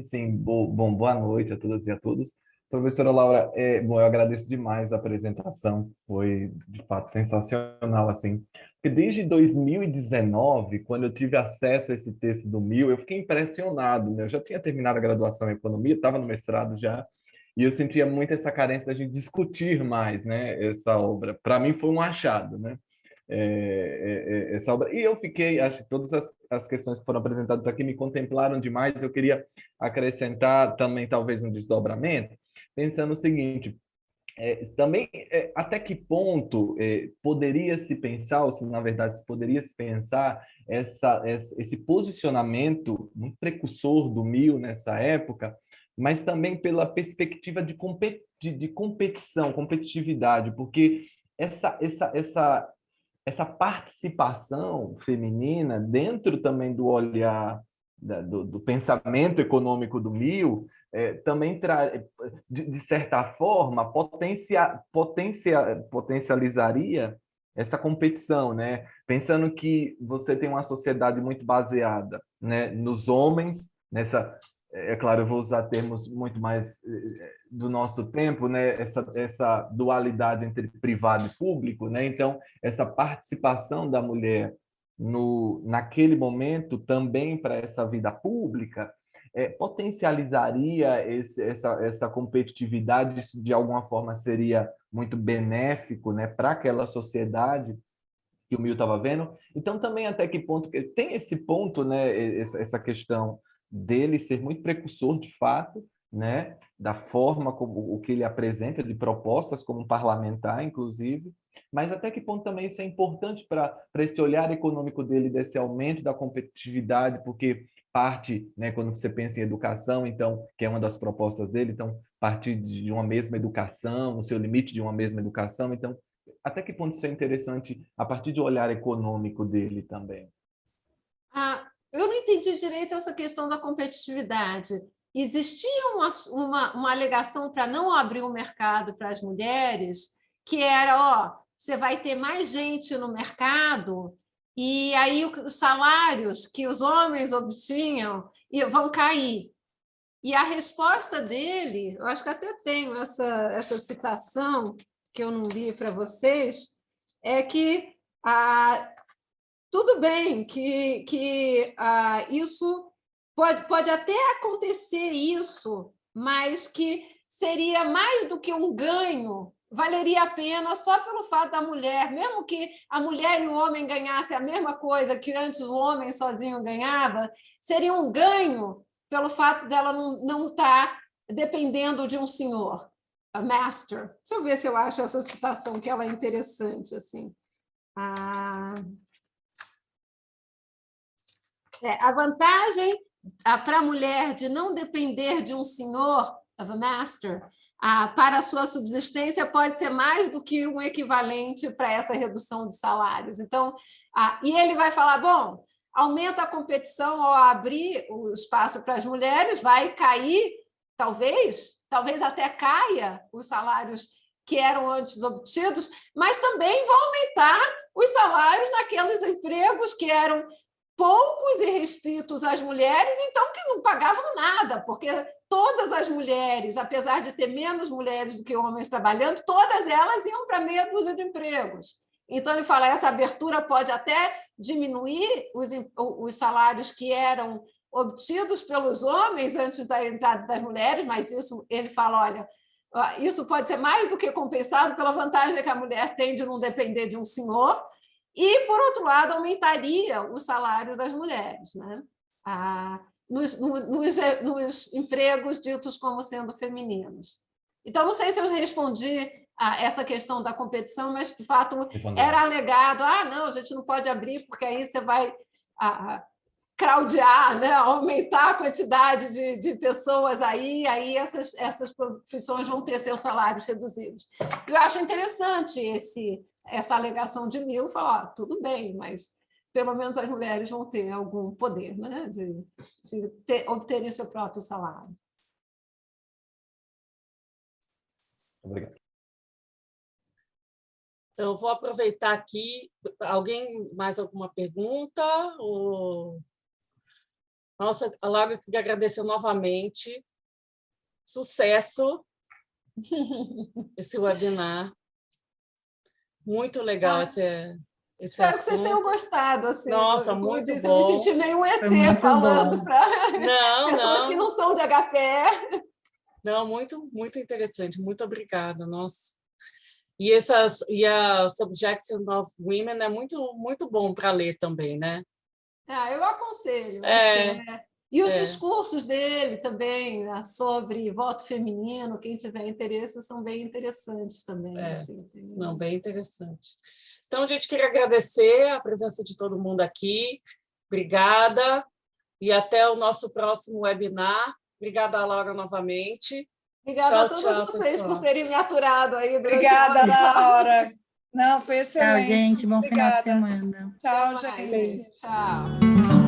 Sim. Bom, boa noite a todas e a todos. Professora Laura, bom, eu agradeço demais a apresentação, foi de fato sensacional, assim, porque desde 2019, quando eu tive acesso a esse texto do Mill, eu fiquei impressionado, né? Eu já tinha terminado a graduação em economia, estava no mestrado já, e eu sentia muito essa carência da gente discutir mais, né, essa obra. Para mim foi um achado, né? essa obra. E eu fiquei, acho que todas as questões que foram apresentadas aqui me contemplaram demais. Eu queria acrescentar também, talvez, um desdobramento, pensando o seguinte, também, até que ponto poderia-se pensar, ou se na verdade se poderia se pensar esse posicionamento muito precursor do Mill nessa época, mas também pela perspectiva de competição, competitividade, porque essa participação feminina dentro também do olhar do pensamento econômico do Mill, também de certa forma potencializaria essa competição, né? Pensando que você tem uma sociedade muito baseada, né, nos homens, é claro, eu vou usar termos muito mais do nosso tempo, né? Essa dualidade entre privado e público, né? Então, essa participação da mulher naquele momento também para essa vida pública potencializaria essa competitividade, isso de alguma forma seria muito benéfico, né, para aquela sociedade que o Mill estava vendo. Então, também até que ponto tem esse ponto, né, essa questão dele ser muito precursor de fato, né, da forma como o que ele apresenta, de propostas como parlamentar, inclusive, mas até que ponto também isso é importante para esse olhar econômico dele, desse aumento da competitividade, porque parte, né, quando você pensa em educação, então, que é uma das propostas dele, então, partir de uma mesma educação, o seu limite de uma mesma educação, então, até que ponto isso é interessante a partir do olhar econômico dele também? Eu não entendi direito essa questão da competitividade. Existia uma alegação para não abrir o mercado para as mulheres, que era, você vai ter mais gente no mercado e aí os salários que os homens obtinham vão cair. E a resposta dele, eu acho que até tenho essa citação, que eu não li para vocês, é que tudo bem que isso pode até acontecer isso, mas que seria mais do que um ganho, valeria a pena só pelo fato da mulher, mesmo que a mulher e o homem ganhassem a mesma coisa que antes o homem sozinho ganhava, seria um ganho pelo fato dela não estar dependendo de um senhor, a master. Deixa eu ver se eu acho essa citação que ela é interessante, assim. A vantagem para a mulher de não depender de um senhor, of a master, para a sua subsistência pode ser mais do que um equivalente para essa redução de salários. Então, e ele vai falar, bom, aumenta a competição ao abrir o espaço para as mulheres, vai cair, talvez até caia os salários que eram antes obtidos, mas também vão aumentar os salários naqueles empregos que eram poucos e restritos às mulheres, então que não pagavam nada, porque todas as mulheres, apesar de ter menos mulheres do que homens trabalhando, todas elas iam para meia dúzia de empregos. Então, ele fala, essa abertura pode até diminuir os salários que eram obtidos pelos homens antes da entrada das mulheres, mas isso, ele fala, olha, isso pode ser mais do que compensado pela vantagem que a mulher tem de não depender de um senhor, e, por outro lado, aumentaria o salário das mulheres, né? Nos empregos ditos como sendo femininos. Então, não sei se eu respondi a essa questão da competição, mas, de fato, era alegado, não, a gente não pode abrir, porque aí você vai craudiar, né? Aumentar a quantidade de pessoas aí essas profissões vão ter seus salários reduzidos. Eu acho interessante essa alegação de Mill, falar, tudo bem, mas pelo menos as mulheres vão ter algum poder, né? de obterem seu próprio salário. Obrigado. Eu vou aproveitar aqui. Alguém mais alguma pergunta? Nossa, Laura, eu queria agradecer novamente. Sucesso esse webinar. Muito legal esse espero assunto. que vocês tenham gostado. Assim, nossa, como muito eu disse, bom. Eu me senti meio um ET falando para pessoas que não são de HPE. Não, muito, muito interessante. Muito obrigada. Nossa. E a Subjection of Women é muito, muito bom para ler também, né? Eu aconselho. E os discursos dele também, né, sobre voto feminino, quem tiver interesse, são bem interessantes também. Assim, Não, bem interessante. Então, a gente queria agradecer a presença de todo mundo aqui. Obrigada. E até o nosso próximo webinar. Obrigada, Laura, novamente. Obrigada a todos vocês por terem me aturado aí durante Obrigada, Laura. Não, foi excelente. Tchau, gente. Bom Obrigada. final de semana. Tchau, gente. Tchau.